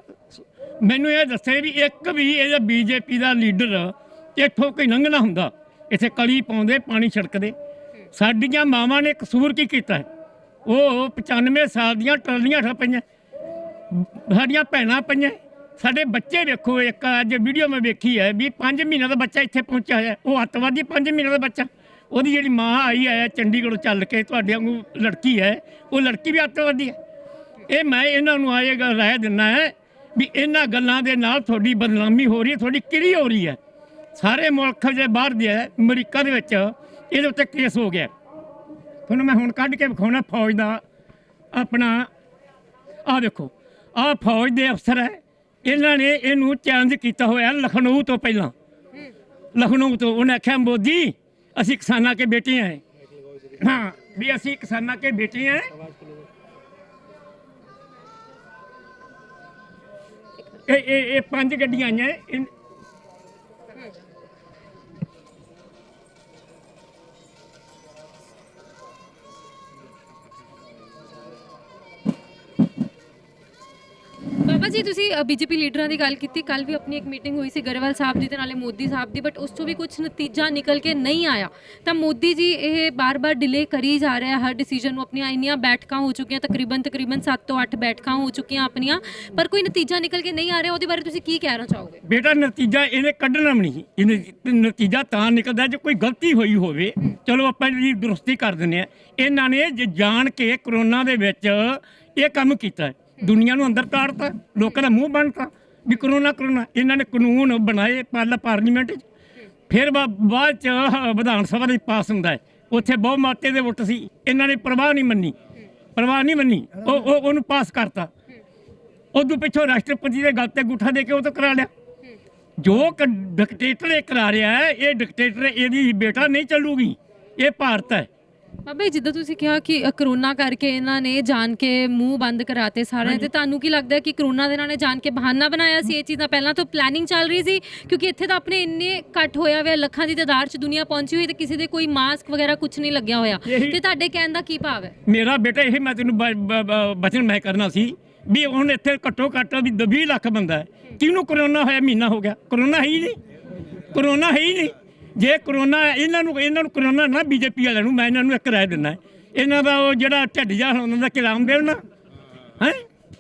ਮੈਨੂੰ ਇਹ ਦੱਸੇ ਵੀ ਇੱਕ ਵੀ ਇਹਦਾ ਬੀਜੇਪੀ ਦਾ ਲੀਡਰ ਇੱਥੋਂ ਕੋਈ ਲੰਘਣਾ ਹੁੰਦਾ, ਇੱਥੇ ਕਲੀ ਪਾਉਂਦੇ, ਪਾਣੀ ਛਿੜਕਦੇ। ਸਾਡੀਆਂ ਮਾਵਾਂ ਨੇ ਕਸੂਰ ਕੀ ਕੀਤਾ ਹੈ? ਉਹ 95 ਸਾਲ ਦੀਆਂ ਟਰਾਲੀਆਂ ਠੱਪੀਆਂ, ਸਾਡੀਆਂ ਭੈਣਾਂ ਪਈਆਂ, ਸਾਡੇ ਬੱਚੇ ਵੇਖੋ। ਇੱਕ ਅੱਜ ਵੀਡੀਓ ਮੈਂ ਵੇਖੀ ਹੈ ਵੀ 5 ਮਹੀਨਿਆਂ ਦਾ ਬੱਚਾ ਇੱਥੇ ਪਹੁੰਚਿਆ ਹੋਇਆ, ਉਹ ਅੱਤਵਾਦੀ 5 ਮਹੀਨਿਆਂ ਦਾ ਬੱਚਾ। ਉਹਦੀ ਜਿਹੜੀ ਮਾਂ ਆਈ ਹੈ ਚੰਡੀਗੜ੍ਹੋਂ ਚੱਲ ਕੇ, ਤੁਹਾਡੇ ਵਾਂਗੂ ਲੜਕੀ ਹੈ, ਉਹ ਲੜਕੀ ਵੀ ਅੱਤਵਾਦੀ ਹੈ। ਇਹ ਮੈਂ ਇਹਨਾਂ ਨੂੰ ਆਏਗਾ ਰਾਏ ਦਿੰਦਾ ਹੈ ਵੀ ਇਹਨਾਂ ਗੱਲਾਂ ਦੇ ਨਾਲ ਤੁਹਾਡੀ ਬਦਨਾਮੀ ਹੋ ਰਹੀ ਹੈ, ਤੁਹਾਡੀ ਕਿਰੀ ਹੋ ਰਹੀ ਹੈ। ਸਾਰੇ ਮੁਲਕ ਦੇ ਬਾਹਰ ਦੇ ਅਮਰੀਕਾ ਦੇ ਵਿੱਚ ਇਹਦੇ ਉੱਤੇ ਕੇਸ ਹੋ ਗਿਆ। ਤੁਹਾਨੂੰ ਮੈਂ ਹੁਣ ਕੱਢ ਕੇ ਵਿਖਾਉਣਾ ਫੌਜ ਦਾ ਆਪਣਾ। ਆਹ ਦੇਖੋ, ਆਹ ਫੌਜ ਦੇ ਅਫਸਰ ਹੈ, ਇਹਨਾਂ ਨੇ ਇਹਨੂੰ ਚੈਲੰਜ ਕੀਤਾ ਹੋਇਆ ਲਖਨਊ ਤੋਂ ਪਹਿਲਾਂ। ਲਖਨਊ ਤੋਂ ਉਹਨੇ ਆਖਿਆ ਮੋਦੀ ਅਸੀਂ ਕਿਸਾਨਾਂ ਕੇ ਬੇਟੇ हैं। हाँ भी ਅਸੀਂ ਕਿਸਾਨਾਂ ਕੇ ਬੇਟੇ हैं। ਇਹ 5 ਗੱਡੀਆਂ ਆਈਆਂ। ਬਾਬਾ ਜੀ ਤੁਸੀਂ ਬੀਜੇਪੀ ਲੀਡਰਾਂ ਦੀ ਗੱਲ ਕੀਤੀ, ਕੱਲ ਵੀ ਆਪਣੀ ਇੱਕ ਮੀਟਿੰਗ ਹੋਈ ਸੀ ਗਰੇਵਾਲ ਸਾਹਿਬ ਦੀ ਤੇ ਨਾਲੇ ਮੋਦੀ ਸਾਹਿਬ ਦੀ, ਬਟ ਉਸ ਤੋਂ ਵੀ ਕੁਝ ਨਤੀਜਾ ਨਿਕਲ ਕੇ ਨਹੀਂ ਆਇਆ। ਤਾਂ ਮੋਦੀ ਜੀ ਇਹ ਬਾਰ-ਬਾਰ ਡਿਲੇ ਕਰੀ ਜਾ ਰਿਹਾ ਹਰ ਡਿਸੀਜਨ ਨੂੰ। ਆਪਣੀਆਂ ਇੰਨੀਆਂ ਬੈਠਕਾਂ ਹੋ ਚੁੱਕੀਆਂ, ਤਕਰੀਬਨ 7 ਤੋਂ 8 ਬੈਠਕਾਂ ਹੋ ਚੁੱਕੀਆਂ ਆਪਣੀਆਂ, ਪਰ ਕੋਈ ਨਤੀਜਾ ਨਿਕਲ ਕੇ ਨਹੀਂ ਆ ਰਿਹਾ। ਉਹਦੇ ਬਾਰੇ ਤੁਸੀਂ ਕੀ ਕਹਿਣਾ ਚਾਹੋਗੇ? ਬੇਟਾ ਨਤੀਜਾ ਇਹਨੇ ਕੱਢਣਾ ਵੀ ਨਹੀਂ। ਇਹਨੇ ਨਤੀਜਾ ਤਾਂ ਨਿਕਲਦਾ ਜੇ ਕੋਈ ਗਲਤੀ ਹੋਈ ਹੋਵੇ, ਚਲੋ ਆਪਾਂ ਇਹਦੀ ਦੁਰਸਤੀ ਕਰ ਦਿੰਦੇ ਆ। ਇਹਨਾਂ ਨੇ ਜਾਣ ਕੇ ਕਰੋਨਾ ਦੇ ਵਿੱਚ ਇਹ ਕੰਮ ਕੀਤਾ, ਦੁਨੀਆ ਨੂੰ ਅੰਦਰ ਤਾੜਤਾ, ਲੋਕਾਂ ਦਾ ਮੂੰਹ ਬੰਨਤਾ ਵੀ ਕਰੋਨਾ। ਇਹਨਾਂ ਨੇ ਕਾਨੂੰਨ ਬਣਾਏ ਪਾਰਲੀਮੈਂਟ 'ਚ, ਫਿਰ ਬਾਅਦ 'ਚ ਵਿਧਾਨ ਸਭਾ ਦੇ ਪਾਸ ਹੁੰਦਾ ਹੈ, ਉੱਥੇ ਬਹੁ ਮਾਤੇ ਦੇ ਵੋਟ ਸੀ। ਇਹਨਾਂ ਨੇ ਪਰਵਾਹ ਨਹੀਂ ਮੰਨੀ, ਉਹਨੂੰ ਪਾਸ ਕਰਤਾ। ਉਦੋਂ ਪਿੱਛੋਂ ਰਾਸ਼ਟਰਪਤੀ ਦੇ ਗੱਲ ਤੇ ਅੰਗੂਠਾ ਦੇ ਕੇ ਉਹ ਤੋਂ ਕਰਾ ਲਿਆ। ਜੋ ਡਿਕਟੇਟਰ ਇਹ ਕਰਾ ਰਿਹਾ ਹੈ, ਇਹ ਡਿਕਟੇਟਰ ਇਹਦੀ ਬੇਟਾ ਨਹੀਂ ਚੱਲੂਗੀ। ਇਹ ਭਾਰਤ ਹੈ। ਬਾਬਾ ਜਿੱਦਾਂ ਤੁਸੀਂ ਕਿਹਾ ਕਿ ਕਰੋਨਾ ਕਰਕੇ ਇਹਨਾਂ ਨੇ ਜਾਣ ਕੇ ਮੂੰਹ ਬੰਦ ਕਰਾਤੇ ਸਾਰਿਆਂ ਤੇ, ਤੁਹਾਨੂੰ ਕੀ ਲੱਗਦਾ ਕਿ ਕਰੋਨਾ ਦੇ ਇਹਨਾਂ ਨੇ ਜਾਣ ਕੇ ਬਹਾਨਾ ਬਣਾਇਆ ਸੀ? ਇਹ ਚੀਜ਼ਾਂ ਪਹਿਲਾਂ ਤੋਂ ਪਲੈਨਿੰਗ ਚੱਲ ਰਹੀ ਸੀ? ਕਿਉਂਕਿ ਇੱਥੇ ਤਾਂ ਆਪਣੇ ਇੰਨੇ ਘੱਟ ਹੋਇਆ ਹੋਇਆ, ਲੱਖਾਂ ਦੀ ਤਾਦਾਦ 'ਚ ਦੁਨੀਆ ਪਹੁੰਚੀ ਹੋਈ ਤੇ ਕਿਸੇ ਦੇ ਕੋਈ ਮਾਸਕ ਵਗੈਰਾ ਕੁਝ ਨਹੀਂ ਲੱਗਿਆ ਹੋਇਆ, ਤੇ ਤੁਹਾਡੇ ਕਹਿਣ ਦਾ ਕੀ ਭਾਵ ਹੈ? ਮੇਰਾ ਬੇਟਾ ਇਹ ਮੈਂ ਤੈਨੂੰ ਬਚਨ ਮੈਂ ਕਰਨਾ ਸੀ ਵੀ ਹੁਣ ਇੱਥੇ ਘੱਟੋ ਘੱਟ ਵੀ 20 ਲੱਖ ਬੰਦਾ ਹੈ। ਕਿਹਨੂੰ ਕਰੋਨਾ ਹੋਇਆ? ਮਹੀਨਾ ਹੋ ਗਿਆ, ਕਰੋਨਾ ਹੈ ਹੀ ਨਹੀਂ। ਜੇ ਕਰੋਨਾ ਇਹਨਾਂ ਨੂੰ ਕਰੋਨਾ ਨਾ ਬੀਜੇਪੀ ਵਾਲਿਆਂ ਨੂੰ, ਮੈਂ ਇਹਨਾਂ ਨੂੰ ਇੱਕ ਰਾਏ ਦਿੰਦਾ, ਇਹਨਾਂ ਦਾ ਉਹ ਜਿਹੜਾ ਢਿੱਡ ਜਿਹਾ ਉਹਨਾਂ ਦਾ ਕਿਰਾਮ ਦੇਵ ਨਾ ਹੈ,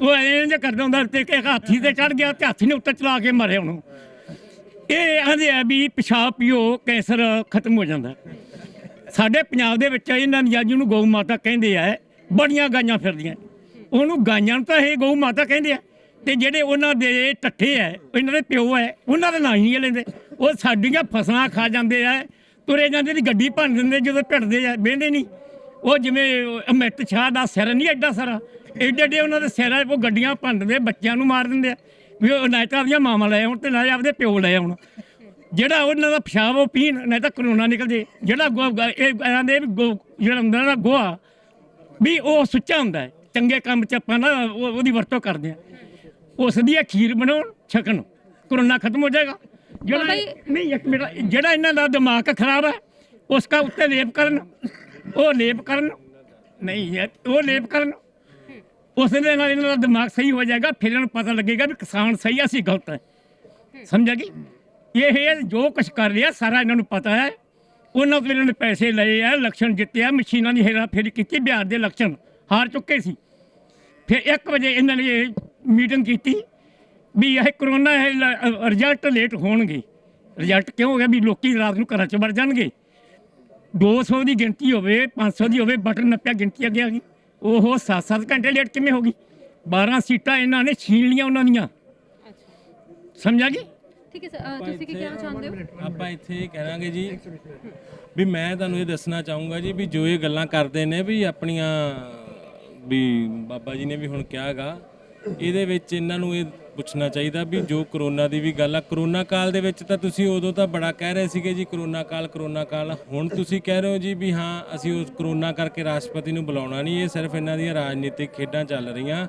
ਉਹ ਐਂ ਜਿਹਾ ਕਰਦਾ ਹੁੰਦਾ ਤੇ ਇੱਕ ਹਾਥੀ ਤੇ ਚੜ ਗਿਆ ਤੇ ਹਾਥੀ ਨੇ ਉੱਤੇ ਚਲਾ ਕੇ ਮਾਰਿਆ ਉਹਨੂੰ। ਇਹ ਆਂਦੇ ਆ ਵੀ ਪਿਸ਼ਾਬ ਪੀਓ ਕੈਂਸਰ ਖਤਮ ਹੋ ਜਾਂਦਾ। ਸਾਡੇ ਪੰਜਾਬ ਦੇ ਵਿੱਚ ਇਹਨਾਂ ਦੀਆਂ ਜਿਹਨੂੰ ਗਊ ਮਾਤਾ ਕਹਿੰਦੇ ਆ, ਬੜੀਆਂ ਗਾਈਆਂ ਫਿਰਦੀਆਂ, ਉਹਨੂੰ ਗਾਈਆਂ ਨੂੰ ਤਾਂ ਇਹ ਗਊ ਮਾਤਾ ਕਹਿੰਦੇ ਆ। ਤੇ ਜਿਹੜੇ ਉਹਨਾਂ ਦੇ ਟੱਠੇ ਹੈ, ਇਹਨਾਂ ਦੇ ਪਿਓ ਹੈ, ਉਹਨਾਂ ਦਾ ਨਾਂ ਹੀ ਨਹੀਂ ਲੈਂਦੇ। ਉਹ ਸਾਡੀਆਂ ਫਸਲਾਂ ਖਾ ਜਾਂਦੇ ਆ, ਤੁਰੇ ਜਾਂਦੇ ਦੀ ਗੱਡੀ ਭੰਨ ਦਿੰਦੇ, ਜਦੋਂ ਭਿੜਦੇ ਆ ਬਹਿੰਦੇ ਨਹੀਂ। ਉਹ ਜਿਵੇਂ ਅਮਿਤ ਸ਼ਾਹ ਦਾ ਸਿਰ ਨਹੀਂ ਐਡਾ ਸਾਰਾ, ਏਡੇ ਉਹਨਾਂ ਦੇ ਸਿਰ, ਉਹ ਗੱਡੀਆਂ ਭੰਨ ਦਿੰਦੇ, ਬੱਚਿਆਂ ਨੂੰ ਮਾਰ ਦਿੰਦੇ ਆ ਵੀ ਉਹ ਨਾ ਤਾਂ ਆਪਦੀਆਂ ਮਾਵਾਂ ਲੈ ਆਉਣ ਤੇ ਨਾ ਆਪਦੇ ਪਿਓ ਲੈ ਆਉਣ। ਜਿਹੜਾ ਉਹਨਾਂ ਦਾ ਪਿਸ਼ਾਬ ਉਹ ਪੀਣ, ਨਹੀਂ ਤਾਂ ਕਰੋਨਾ ਨਿਕਲ ਜੇ। ਜਿਹੜਾ ਇਹ ਆਂਦੇ ਵੀ ਜਿਹੜਾ ਹੁੰਦਾ ਨਾ ਗੋਹਾ ਵੀ ਉਹ ਸੁੱਚਾ ਹੁੰਦਾ ਹੈ, ਚੰਗੇ ਕੰਮ 'ਚ ਆਪਾਂ ਨਾ ਉਹਦੀ ਵਰਤੋਂ ਕਰਦੇ ਹਾਂ। ਉਸ ਦੀ ਖੀਰ ਬਣਾਉਣ ਛਕਣ, ਕਰੋਨਾ ਖਤਮ ਹੋ ਜਾਏਗਾ। ਜਿਹੜਾ ਨਹੀਂ ਇੱਕ ਮੇਰਾ ਜਿਹੜਾ ਇਹਨਾਂ ਦਾ ਦਿਮਾਗ ਖਰਾਬ ਹੈ, ਉਸ ਦਾ ਉੱਤੇ ਲੇਪ ਕਰਨ, ਉਹ ਲੇਪ ਕਰਨ ਉਸ ਦੇ ਨਾਲ ਇਹਨਾਂ ਦਾ ਦਿਮਾਗ ਸਹੀ ਹੋ ਜਾਏਗਾ। ਫਿਰ ਇਹਨਾਂ ਨੂੰ ਪਤਾ ਲੱਗੇਗਾ ਵੀ ਕਿਸਾਨ ਸਹੀ ਹੈ, ਅਸੀਂ ਗਲਤ ਹੈ। ਸਮਝਿਆ ਜੀ? ਇਹ ਜੋ ਕੁਛ ਕਰ ਰਿਹਾ ਸਾਰਾ ਇਹਨਾਂ ਨੂੰ ਪਤਾ ਹੈ। ਉਹਨਾਂ ਤੋਂ ਇਹਨਾਂ ਨੇ ਪੈਸੇ ਲਏ ਆ, ਇਲੈਕਸ਼ਨ ਜਿੱਤਿਆ, ਮਸ਼ੀਨਾਂ ਦੀ ਹੇਰਾ ਫੇਰੀ ਕੀਤੀ, ਬਿਹਾਰ ਦੇ ਇਲੈਕਸ਼ਨ ਹਾਰ ਚੁੱਕੇ ਸੀ। ਫਿਰ 1 ਵਜੇ ਇਹਨਾਂ ਨੇ ਮੀਟਿੰਗ ਕੀਤੀ ਵੀ ਇਹ ਕਰੋਨਾ ਰਿਜ਼ਲਟ ਲੇਟ ਹੋਣਗੇ। ਰਿਜ਼ਲਟ ਕਿਉਂ ਹੋ ਗਿਆ? ਵੀ ਲੋਕੀ ਰਾਤ ਨੂੰ ਘਰਾਂ 'ਚ ਵੜ ਜਾਣਗੇ। 200 ਦੀ ਗਿਣਤੀ ਹੋਵੇ, 500 ਦੀ ਹੋਵੇ, ਬਟਨ ਨੱਪਿਆ, ਗਿਣਤੀ ਅੱਗੇ ਆ ਗਈ। ਉਹ 7-7 ਘੰਟੇ ਲੇਟ ਕਿਵੇਂ ਹੋ ਗਈ? 12 ਸੀਟਾਂ ਇਹਨਾਂ ਨੇ ਛੀਨ ਲੀਆਂ ਉਹਨਾਂ ਦੀਆਂ। ਸਮਝਿਆ ਜੀ? ਠੀਕ ਹੈ ਸਰ, ਤੁਸੀਂ ਕੀ ਕਹਿਣਾ ਚਾਹੁੰਦੇ ਹੋ? ਆਪਾਂ ਇੱਥੇ ਕਹਾਂਗੇ ਜੀ ਵੀ ਮੈਂ ਤੁਹਾਨੂੰ ਇਹ ਦੱਸਣਾ ਚਾਹੂੰਗਾ ਜੀ ਵੀ ਜੋ ਇਹ ਗੱਲਾਂ ਕਰਦੇ ਨੇ ਵੀ ਆਪਣੀਆਂ, ਵੀ ਬਾਬਾ ਜੀ ਨੇ ਵੀ ਹੁਣ ਕਿਹਾ ਗਾ, ਇਹਦੇ ਵਿੱਚ ਇਹਨਾਂ ਨੂੰ ਇਹ ਪੁੱਛਣਾ ਚਾਹੀਦਾ ਵੀ ਜੋ ਕਰੋਨਾ ਦੀ ਵੀ ਗੱਲ ਆ, ਕਰੋਨਾ ਕਾਲ ਦੇ ਵਿੱਚ ਤਾਂ ਤੁਸੀਂ ਉਦੋਂ ਤਾਂ ਬੜਾ ਕਹਿ ਰਹੇ ਸੀਗੇ ਜੀ ਕਰੋਨਾ ਕਾਲ। ਹੁਣ ਤੁਸੀਂ ਕਹਿ ਰਹੇ ਹੋ ਜੀ ਵੀ ਹਾਂ ਅਸੀਂ ਉਸ ਕਰੋਨਾ ਕਰਕੇ ਰਾਸ਼ਟਰਪਤੀ ਨੂੰ ਬੁਲਾਉਣਾ ਨਹੀਂ। ਇਹ ਸਿਰਫ ਇਹਨਾਂ ਦੀਆਂ ਰਾਜਨੀਤਿਕ ਖੇਡਾਂ ਚੱਲ ਰਹੀਆਂ।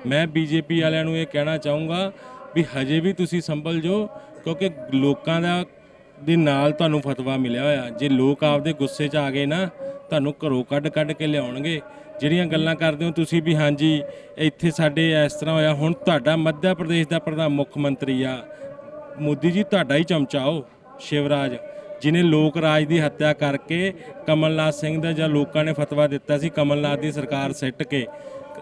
ਮੈਂ ਬੀਜੇਪੀ ਵਾਲਿਆਂ ਨੂੰ ਇਹ ਕਹਿਣਾ ਚਾਹੂੰਗਾ ਵੀ ਹਜੇ ਵੀ ਤੁਸੀਂ ਸੰਭਲ ਜੋ, ਕਿਉਂਕਿ ਲੋਕਾਂ ਦੇ ਨਾਲ ਤੁਹਾਨੂੰ ਫਤਵਾ ਮਿਲਿਆ ਹੋਇਆ। ਜੇ ਲੋਕ ਆਪਦੇ ਗੁੱਸੇ 'ਚ ਆ ਗਏ ਨਾ, ਤੁਹਾਨੂੰ ਘਰੋਂ ਕੱਢ ਕੇ ਲਿਆਉਣਗੇ। ਜਿਹੜੀਆਂ ਗੱਲਾਂ ਕਰਦੇ ਹੋ ਤੁਸੀਂ ਵੀ ਹਾਂਜੀ ਇੱਥੇ ਸਾਡੇ ਇਸ ਤਰ੍ਹਾਂ ਹੋਇਆ, ਹੁਣ ਤੁਹਾਡਾ ਮੱਧ ਪ੍ਰਦੇਸ਼ ਦਾ ਪ੍ਰਧਾਨ ਮੁੱਖ ਮੰਤਰੀ ਆ ਮੋਦੀ ਜੀ, ਤੁਹਾਡਾ ਹੀ ਚਮਚਾ ਉਹ ਸ਼ਿਵਰਾਜ। ਜਿਹਨੇ ਲੋਕ ਰਾਜ ਦੀ ਹੱਤਿਆ ਕਰਕੇ ਕਮਲਨਾਥ ਸਿੰਘ ਦਾ ਜਾਂ ਲੋਕਾਂ ਨੇ ਫਤਵਾ ਦਿੱਤਾ ਸੀ ਕਮਲਨਾਥ ਦੀ ਸਰਕਾਰ ਸਿੱਟ ਕੇ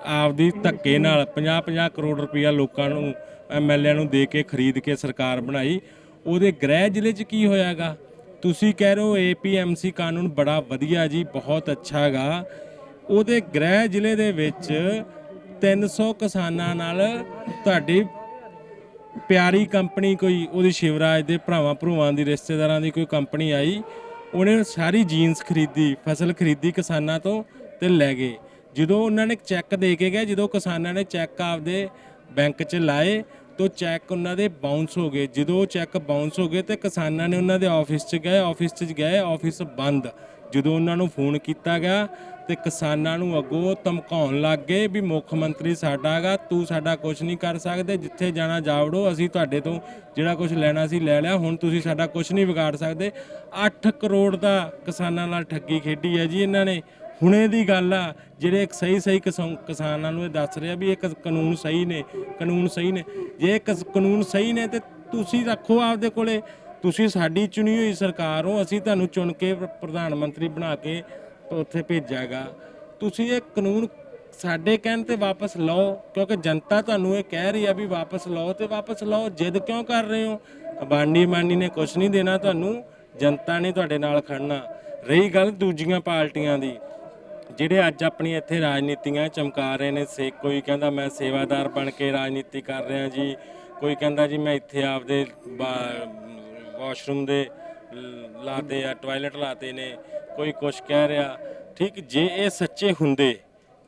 ਆਪਦੀ ਧੱਕੇ ਨਾਲ 50-50 ਕਰੋੜ ਰੁਪਈਆ ਲੋਕਾਂ ਨੂੰ ਐਮਐਲਏ ਨੂੰ ਦੇ ਕੇ ਖਰੀਦ ਕੇ ਸਰਕਾਰ ਬਣਾਈ। ਉਹਦੇ ਗ੍ਰਹਿ ਜ਼ਿਲ੍ਹੇ 'ਚ ਕੀ ਹੋਇਆਗਾ? ਤੁਸੀਂ ਕਹਿ ਰਹੇ ਹੋ APMC ਕਾਨੂੰਨ ਬੜਾ ਵਧੀਆ ਜੀ, ਬਹੁਤ ਅੱਛਾ ਹੈਗਾ। ਉਹਦੇ ਗ੍ਰਹਿ ਜ਼ਿਲ੍ਹੇ ਦੇ ਵਿੱਚ 300 ਕਿਸਾਨਾਂ ਨਾਲ ਤੁਹਾਡੀ ਪਿਆਰੀ ਕੰਪਨੀ ਕੋਈ ਉਹਦੀ ਸ਼ਿਵਰਾਜ ਦੇ ਭਰਾਵਾਂ ਦੀ ਰਿਸ਼ਤੇਦਾਰਾਂ ਦੀ ਕੋਈ ਕੰਪਨੀ ਆਈ, ਉਹਨੇ ਸਾਰੀ ਜੀਨਸ ਖਰੀਦੀ, ਫਸਲ ਖਰੀਦੀ ਕਿਸਾਨਾਂ ਤੋਂ ਤੇ ਲੈ ਗਏ। ਜਦੋਂ ਉਹਨਾਂ ਨੇ ਚੈੱਕ ਦੇ ਕੇ ਗਏ, ਜਦੋਂ ਕਿਸਾਨਾਂ ਨੇ ਚੈੱਕ ਆਪਦੇ ਬੈਂਕ 'ਚ ਲਾਏ ਤਾਂ ਚੈੱਕ ਉਹਨਾਂ ਦੇ ਬਾਉਂਸ ਹੋ ਗਏ। ਜਦੋਂ ਉਹ ਚੈੱਕ ਬਾਉਂਸ ਹੋ ਗਏ ਤੇ ਕਿਸਾਨਾਂ ਨੇ ਉਹਨਾਂ ਦੇ ਆਫਿਸ 'ਚ ਗਏ, ਆਫਿਸ ਬੰਦ। ਜਦੋਂ ਉਹਨਾਂ ਨੂੰ ਫੋਨ ਕੀਤਾ ਗਿਆ ਤੇ ਕਿਸਾਨਾਂ ਨੂੰ ਅੱਗੋਂ ਧਮਕਾਉਣ ਲੱਗ ਗਏ ਵੀ ਮੁੱਖ ਮੰਤਰੀ ਸਾਡਾ ਹੈਗਾ, ਤੂੰ ਸਾਡਾ ਕੁਝ ਨਹੀਂ ਕਰ ਸਕਦੇ, ਜਿੱਥੇ ਜਾਣਾ ਜਾ ਵੜੋ, ਅਸੀਂ ਤੁਹਾਡੇ ਤੋਂ ਜਿਹੜਾ ਕੁਝ ਲੈਣਾ ਸੀ ਲੈ ਲਿਆ, ਹੁਣ ਤੁਸੀਂ ਸਾਡਾ ਕੁਝ ਨਹੀਂ ਵਿਗਾੜ ਸਕਦੇ। 8 ਕਰੋੜ ਦਾ ਕਿਸਾਨਾਂ ਨਾਲ ਠੱਗੀ ਖੇਡੀ ਹੈ ਜੀ ਇਹਨਾਂ ਨੇ। ਹੁਣੇ ਦੀ ਗੱਲ ਆ, ਜਿਹੜੇ ਸਹੀ ਕਿਸਾਨਾਂ ਨੂੰ ਇਹ ਦੱਸ ਰਿਹਾ ਵੀ ਇਹ ਕਾਨੂੰਨ ਸਹੀ ਨੇ, ਜੇ ਕਾਨੂੰਨ ਸਹੀ ਨੇ ਤੇ ਤੁਸੀਂ ਰੱਖੋ ਆਪਦੇ ਕੋਲੇ। ਤੁਸੀਂ ਸਾਡੀ ਚੁਣੀ ਹੋਈ ਸਰਕਾਰ ਹੋ, ਅਸੀਂ ਤੁਹਾਨੂੰ ਚੁਣ ਕੇ ਪ੍ਰਧਾਨ ਮੰਤਰੀ ਬਣਾ ਕੇ ਉੱਥੇ ਭੇਜਾਗਾ। ਤੁਸੀਂ ਇਹ ਕਾਨੂੰਨ ਸਾਡੇ ਕਹਿਣ ਤੇ ਵਾਪਸ ਲਓ, ਕਿਉਂਕਿ ਜਨਤਾ ਤੁਹਾਨੂੰ ਇਹ ਕਹਿ ਰਹੀ ਆ ਵੀ ਵਾਪਸ ਲਓ ਤੇ ਵਾਪਸ ਲਓ। ਜਿੱਦ ਕਿਉਂ ਕਰ ਰਹੇ ਹੋ? ਬਾਨੀ ਨੇ ਕੁਝ ਨਹੀਂ ਦੇਣਾ ਤੁਹਾਨੂੰ, ਜਨਤਾ ਨੇ ਤੁਹਾਡੇ ਨਾਲ ਖੜਨਾ। ਰਹੀ ਗੱਲ ਦੂਜੀਆਂ ਪਾਰਟੀਆਂ ਦੀ, ਜਿਹੜੇ ਅੱਜ ਆਪਣੀ ਇੱਥੇ ਰਾਜਨੀਤੀਆਂ ਚਮਕਾ ਰਹੇ ਨੇ, ਕੋਈ ਕਹਿੰਦਾ ਮੈਂ ਸੇਵਾਦਾਰ ਬਣ ਕੇ ਰਾਜਨੀਤੀ ਕਰ ਰਿਹਾ ਜੀ, ਕੋਈ ਕਹਿੰਦਾ ਜੀ ਮੈਂ ਇੱਥੇ ਆਪਦੇ ਵਾਸ਼ਰੂਮ ਦੇ ਲਾਤੇ ਆ, ਟਾਇਲਟ ਲਾਤੇ ਨੇ, ਕੋਈ ਕੁਛ ਕਹਿ ਰਿਹਾ। ਠੀਕ, ਜੇ ਇਹ ਸੱਚੇ ਹੁੰਦੇ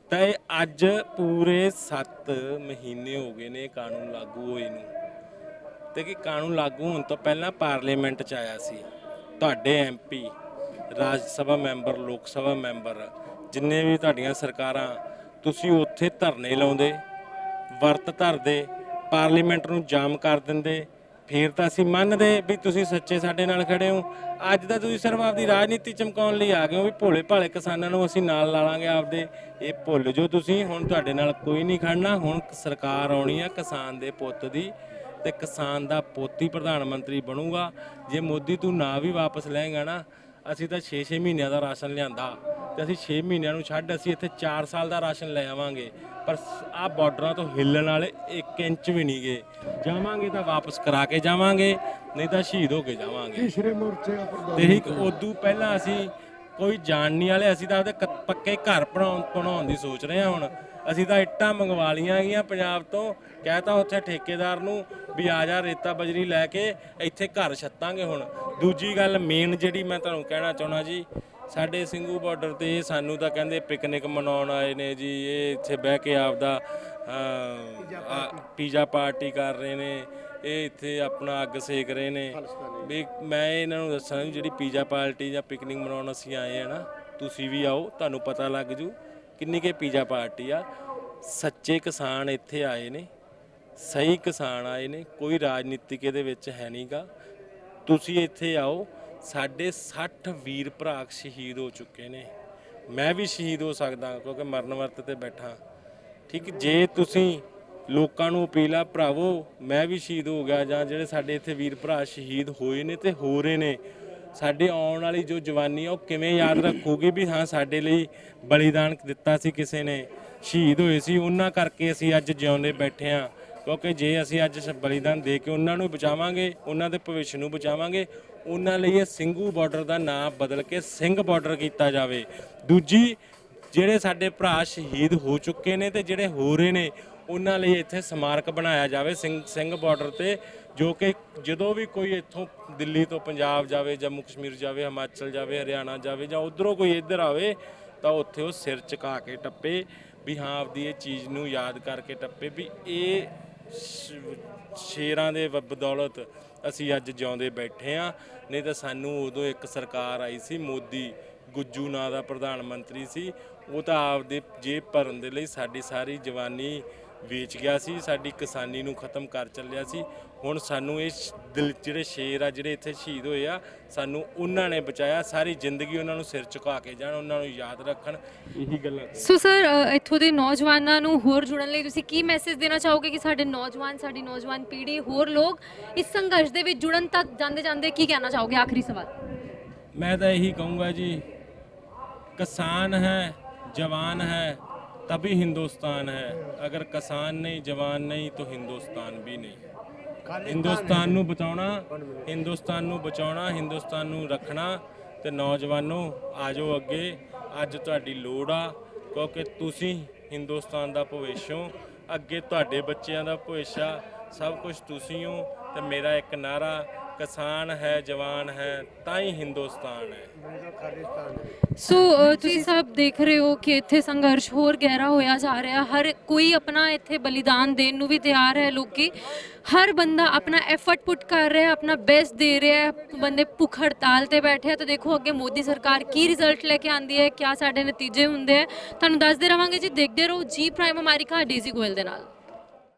ਤਾਂ ਇਹ ਅੱਜ ਪੂਰੇ 7 ਮਹੀਨੇ ਹੋ ਗਏ ਨੇ ਕਾਨੂੰਨ ਲਾਗੂ ਹੋਏ ਨੂੰ, ਤੇ ਕਿ ਕਾਨੂੰਨ ਲਾਗੂ ਹੋਣ ਤੋਂ ਪਹਿਲਾਂ ਪਾਰਲੀਮੈਂਟ 'ਚ ਆਇਆ ਸੀ। ਤੁਹਾਡੇ MP, ਰਾਜ ਸਭਾ ਮੈਂਬਰ, ਲੋਕ ਸਭਾ ਮੈਂਬਰ, ਜਿੰਨੇ ਵੀ ਤੁਹਾਡੀਆਂ ਸਰਕਾਰਾਂ, ਤੁਸੀਂ ਉੱਥੇ ਧਰਨੇ ਲਾਉਂਦੇ, ਵਰਤ ਧਰਦੇ, ਪਾਰਲੀਮੈਂਟ ਨੂੰ ਜਾਮ ਕਰ ਦਿੰਦੇ, ਫਿਰ ਤਾਂ ਅਸੀਂ ਮੰਨਦੇ ਵੀ ਤੁਸੀਂ ਸੱਚੇ ਸਾਡੇ ਨਾਲ ਖੜੇ ਹੋ। ਅੱਜ ਤਾਂ ਤੁਸੀਂ ਸਿਰਫ ਆਪਦੀ ਰਾਜਨੀਤੀ ਚਮਕਾਉਣ ਲਈ ਆ ਗਏ ਹੋ ਵੀ ਭੋਲੇ ਭਾਲੇ ਕਿਸਾਨਾਂ ਨੂੰ ਅਸੀਂ ਨਾਲ ਲਾ ਲਾਂਗੇ ਆਪਦੇ। ਇਹ ਭੁੱਲ ਜੋ ਤੁਸੀਂ, ਹੁਣ ਤੁਹਾਡੇ ਨਾਲ ਕੋਈ ਨਹੀਂ ਖੜਨਾ। ਹੁਣ ਸਰਕਾਰ ਆਉਣੀ ਆ ਕਿਸਾਨ ਦੇ ਪੁੱਤ ਦੀ, ਤੇ ਕਿਸਾਨ ਦਾ ਪੁੱਤ ਹੀ ਪ੍ਰਧਾਨ ਮੰਤਰੀ ਬਣੂਗਾ। ਜੇ ਮੋਦੀ ਤੂੰ ਨਾ ਵੀ ਵਾਪਸ ਲੈਂਗਾ ਨਾ, ਅਸੀਂ ਤਾਂ 6-6 ਮਹੀਨਿਆਂ ਦਾ ਰਾਸ਼ਨ ਲਿਆਂਦਾ ਤੇ ਅਸੀਂ 6 ਮਹੀਨਿਆਂ ਨੂੰ ਛੱਡ ਅਸੀਂ ਇੱਥੇ 4 ਸਾਲ ਦਾ ਰਾਸ਼ਨ ਲੈ ਆਵਾਂਗੇ। ਪਰ ਆਹ ਬਾਰਡਰਾਂ ਤੋਂ ਹਿੱਲਣ ਵਾਲੇ 1 ਇੰਚ ਵੀ ਨਹੀਂ ਗਏ। ਜਾਵਾਂਗੇ ਤਾਂ ਵਾਪਸ ਕਰਾ ਕੇ ਜਾਵਾਂਗੇ, ਨਹੀਂ ਤਾਂ ਸ਼ਹੀਦ ਹੋ ਕੇ ਜਾਵਾਂਗੇ। ਤੀਸਰੇ ਮੋਰਚੇ ਤੇ ਹੀ ਉਦੋਂ ਪਹਿਲਾਂ ਅਸੀਂ ਕੋਈ ਜਾਣ ਨਹੀਂ ਵਾਲੇ, ਅਸੀਂ ਤਾਂ ਆਪਦੇ ਪੱਕੇ ਘਰ ਬਣਾਉਣ ਦੀ ਸੋਚ ਰਹੇ ਹਾਂ। ਹੁਣ ਅਸੀਂ ਤਾਂ ਇੱਟਾਂ ਮੰਗਵਾ ਲਈਆਂ ਹੈਗੀਆਂ ਪੰਜਾਬ ਤੋਂ, ਕਹਿਤਾ ਉੱਥੇ ਠੇਕੇਦਾਰ ਨੂੰ ਵੀ ਆ ਜਾ ਰੇਤਾ ਬਜਰੀ ਲੈ ਕੇ, ਇੱਥੇ ਘਰ ਛੱਤਾਂਗੇ। ਹੁਣ ਦੂਜੀ ਗੱਲ ਮੇਨ ਜਿਹੜੀ ਮੈਂ ਤੁਹਾਨੂੰ ਕਹਿਣਾ ਚਾਹੁੰਦਾ ਜੀ, ਸਾਡੇ ਸਿੰਘੂ ਬਾਰਡਰ ਤੇ ਸਾਨੂੰ ਤਾਂ ਕਹਿੰਦੇ ਪਿਕਨਿਕ ਮਨਾਉਣ ਆਏ ਨੇ ਜੀ, ਇਹ ਇੱਥੇ ਬਹਿ ਕੇ ਆਪਦਾ ਪੀਜ਼ਾ ਪਾਰਟੀ ਕਰ ਰਹੇ ਨੇ, ਇਹ ਇੱਥੇ ਆਪਣਾ ਅੱਗ ਸੇਕ ਰਹੇ ਨੇ। ਵੀ ਮੈਂ ਇਹਨਾਂ ਨੂੰ ਦੱਸਣਾ ਜਿਹੜੀ ਪੀਜ਼ਾ ਪਾਰਟੀ ਜਾਂ ਪਿਕਨਿਕ ਮਨਾਉਣ ਅਸੀਂ ਆਏ ਆ ਨਾ, ਤੁਸੀਂ ਵੀ ਆਓ, ਤੁਹਾਨੂੰ ਪਤਾ ਲੱਗ ਜੂ ਕਿੰਨੀ ਕਿ ਪੀਜ਼ਾ ਪਾਰਟੀ ਆ। ਸੱਚੇ ਕਿਸਾਨ ਇੱਥੇ ਆਏ ਨੇ, ਸਹੀ ਕਿਸਾਨ ਆਏ ਨੇ, ਕੋਈ ਰਾਜਨੀਤਿਕ ਇਹਦੇ ਵਿੱਚ ਹੈ ਨਹੀਂਗਾ। ਤੁਸੀਂ ਇੱਥੇ ਆਓ। ਸਾਡੇ 60 ਵੀਰ ਭਰਾ ਸ਼ਹੀਦ ਹੋ ਚੁੱਕੇ ਨੇ, ਮੈਂ ਵੀ ਸ਼ਹੀਦ ਹੋ ਸਕਦਾ ਕਿਉਂਕਿ ਮਰਨ ਵਰਤ ਤੇ ਬੈਠਾ। ਠੀਕ, ਜੇ ਤੁਸੀਂ ਲੋਕਾਂ ਨੂੰ ਅਪੀਲ ਆ ਭਰਾਵੋ, ਮੈਂ ਵੀ ਸ਼ਹੀਦ ਹੋ ਗਿਆ, ਜਾਂ ਜਿਹੜੇ ਸਾਡੇ ਇੱਥੇ ਵੀਰ ਭਰਾ ਸ਼ਹੀਦ ਹੋਏ ਨੇ ਤੇ ਹੋ ਰਹੇ ਨੇ, ਸਾਡੇ ਆਉਣ ਵਾਲੀ ਜੋ ਜਵਾਨੀ ਆ ਉਹ ਕਿਵੇਂ ਯਾਦ ਰੱਖੂਗੀ ਵੀ ਹਾਂ ਸਾਡੇ ਲਈ ਬਲੀਦਾਨ ਦਿੱਤਾ ਸੀ ਕਿਸੇ ਨੇ, ਸ਼ਹੀਦ ਹੋਏ ਸੀ, ਉਹਨਾਂ ਕਰਕੇ ਅਸੀਂ ਅੱਜ ਜਿਉਂਦੇ ਬੈਠੇ ਹਾਂ। ਕਿਉਂਕਿ ਜੇ ਅਸੀਂ ਅੱਜ ਬਲੀਦਾਨ ਦੇ ਕੇ ਉਹਨਾਂ ਨੂੰ ਬਚਾਵਾਂਗੇ, ਉਹਨਾਂ ਦੇ ਭਵਿੱਖ ਨੂੰ ਬਚਾਵਾਂਗੇ, ਉਹਨਾਂ ਲਈ ਇਹ ਸਿੰਘੂ ਬਾਰਡਰ ਦਾ ਨਾਮ ਬਦਲ ਕੇ ਸਿੰਘ ਬਾਰਡਰ ਕੀਤਾ ਜਾਵੇ। ਦੂਜੀ, ਜਿਹੜੇ ਸਾਡੇ ਭਰਾ ਸ਼ਹੀਦ ਹੋ ਚੁੱਕੇ ਨੇ ਤੇ ਜਿਹੜੇ ਹੋ ਰਹੇ ਨੇ, ਉਹਨਾਂ ਲਈ ਇੱਥੇ ਸਮਾਰਕ ਬਣਾਇਆ ਜਾਵੇ ਸਿੰਘ ਬਾਰਡਰ ਤੇ, ਜੋ ਕਿ ਜਦੋਂ ਵੀ ਕੋਈ ਇੱਥੋਂ ਦਿੱਲੀ ਤੋਂ ਪੰਜਾਬ ਜਾਵੇ, ਜੰਮੂ ਕਸ਼ਮੀਰ ਜਾਵੇ, ਹਿਮਾਚਲ ਜਾਵੇ, ਹਰਿਆਣਾ ਜਾਵੇ, ਜਾਂ ਉਧਰੋਂ ਕੋਈ ਇੱਧਰ ਆਵੇ ਤਾਂ ਉੱਥੇ ਉਹ ਸਿਰ ਝੁਕਾ ਕੇ ਟੱਪੇ ਵੀ ਹਾਂ ਆਪਦੀ ਇਹ ਚੀਜ਼ ਨੂੰ ਯਾਦ ਕਰਕੇ ਟੱਪੇ ਵੀ ਇਹ ਸ਼ੇਰਾਂ ਦੇ ਬਦੌਲਤ ਅਸੀਂ ਅੱਜ ਜਿਉਂਦੇ ਬੈਠੇ ਹਾਂ। ਨਹੀਂ ਤਾਂ ਸਾਨੂੰ ਉਦੋਂ ਇੱਕ ਸਰਕਾਰ ਆਈ ਸੀ, ਮੋਦੀ ਗੁੱਜੂ ਨਾਂ ਦਾ ਪ੍ਰਧਾਨ ਮੰਤਰੀ ਸੀ, ਉਹ ਤਾਂ ਆਪਦੇ ਜੇਬ ਭਰਨ ਦੇ ਲਈ ਸਾਡੀ ਸਾਰੀ ਜਵਾਨੀ ਵੇਚ ਗਿਆ ਸੀ, ਸਾਡੀ ਕਿਸਾਨੀ ਨੂੰ ਖਤਮ ਕਰ ਚੱਲਿਆ ਸੀ। ਹੁਣ ਸਾਨੂੰ ਇਹ ਜਿਹੜੇ ਸ਼ੇਰ ਆ, ਜਿਹੜੇ ਇੱਥੇ ਸ਼ਹੀਦ ਹੋਏ ਆ, ਸਾਨੂੰ ਉਹਨਾਂ ਨੇ ਬਚਾਇਆ। ਸਾਰੀ ਜ਼ਿੰਦਗੀ ਉਹਨਾਂ ਨੂੰ ਸਿਰ ਝੁਕਾ ਕੇ ਜਾਣ, ਉਹਨਾਂ ਨੂੰ ਯਾਦ ਰੱਖਣ, ਇਹੀ ਗੱਲਾਂ। ਸੋ ਸਰ, ਇੱਥੋਂ ਦੇ ਨੌਜਵਾਨਾਂ ਨੂੰ ਹੋਰ ਜੁੜਨ ਲਈ ਤੁਸੀਂ ਕੀ ਮੈਸੇਜ ਦੇਣਾ ਚਾਹੋਗੇ ਕਿ ਸਾਡੇ ਨੌਜਵਾਨ, ਸਾਡੀ ਨੌਜਵਾਨ ਪੀੜ੍ਹੀ, ਹੋਰ ਲੋਕ ਇਸ ਸੰਘਰਸ਼ ਦੇ ਵਿੱਚ ਜੁੜਨ ਤੱਕ ਜਾਂਦੇ ਕੀ ਕਹਿਣਾ ਚਾਹੋਗੇ? ਆਖਰੀ ਸਵਾਲ। मैं तो यही कहूँगा जी, किसान है, जवान है, तभी हिंदुस्तान है। अगर किसान नहीं, जवान नहीं तो हिंदुस्तान भी नहीं। हिंदुस्तान ਨੂੰ ਬਚਾਉਣਾ, ਹਿੰਦੁਸਤਾਨ ਨੂੰ ਬਚਾਉਣਾ, ਹਿੰਦੁਸਤਾਨ ਨੂੰ ਰੱਖਣਾ। ਤੇ ਨੌਜਵਾਨੋ ਆ ਜਾਓ ਅੱਗੇ, ਅੱਜ ਤੁਹਾਡੀ ਲੋੜ ਆ, ਕਿਉਂਕਿ ਤੁਸੀਂ ਹਿੰਦੁਸਤਾਨ ਦਾ ਭਵਿੱਖ ਹੋ। ਅੱਗੇ ਤੁਹਾਡੇ ਬੱਚਿਆਂ ਦਾ ਭਵਿੱਖ ਆ, ਸਭ ਕੁਝ ਤੁਸੀਂ ਹੋ। ਤੇ ਮੇਰਾ ਇੱਕ ਨਾਰਾ, ਕਿਸਾਨ ਹੈ, ਜਵਾਨ ਹੈ, ਤਾਂ ਹੀ ਹਿੰਦੁਸਤਾਨ ਹੈ। ਸੋ ਤੁਸੀਂ ਸਭ ਦੇਖ ਰਹੇ ਹੋ ਕਿ ਇੱਥੇ ਸੰਘਰਸ਼ ਹੋਰ ਗਹਿਰਾ ਹੋਇਆ ਜਾ ਰਿਹਾ। ਹਰ ਕੋਈ ਆਪਣਾ ਇੱਥੇ ਬਲੀਦਾਨ ਦੇਣ ਨੂੰ ਵੀ ਤਿਆਰ ਹੈ। ਲੋਕੀ ਹਰ ਬੰਦਾ ਆਪਣਾ ਐਫਰਟ ਪੁੱਟ ਕਰ ਰਿਹਾ, ਆਪਣਾ ਬੈਸਟ ਦੇ ਰਿਹਾ ਹੈ। ਬੰਦੇ ਭੁੱਖ ਹੜਤਾਲ ਤੇ ਬੈਠੇ ਆ। ਤਾਂ ਦੇਖੋ ਅੱਗੇ ਮੋਦੀ ਸਰਕਾਰ ਕੀ ਰਿਜ਼ਲਟ ਲੈ ਕੇ ਆਉਂਦੀ ਹੈ, ਕਿਆ ਸਾਡੇ ਨਤੀਜੇ ਹੁੰਦੇ ਆ, ਤੁਹਾਨੂੰ ਦੱਸਦੇ ਰਵਾਂਗੇ ਜੀ। ਦੇਖਦੇ ਰਹੋ ਜੀ ਪ੍ਰਾਈਮ ਅਮਰੀਕਾ, ਡੇਜ਼ੀ ਗੋਇਲ ਦੇ ਨਾਲ।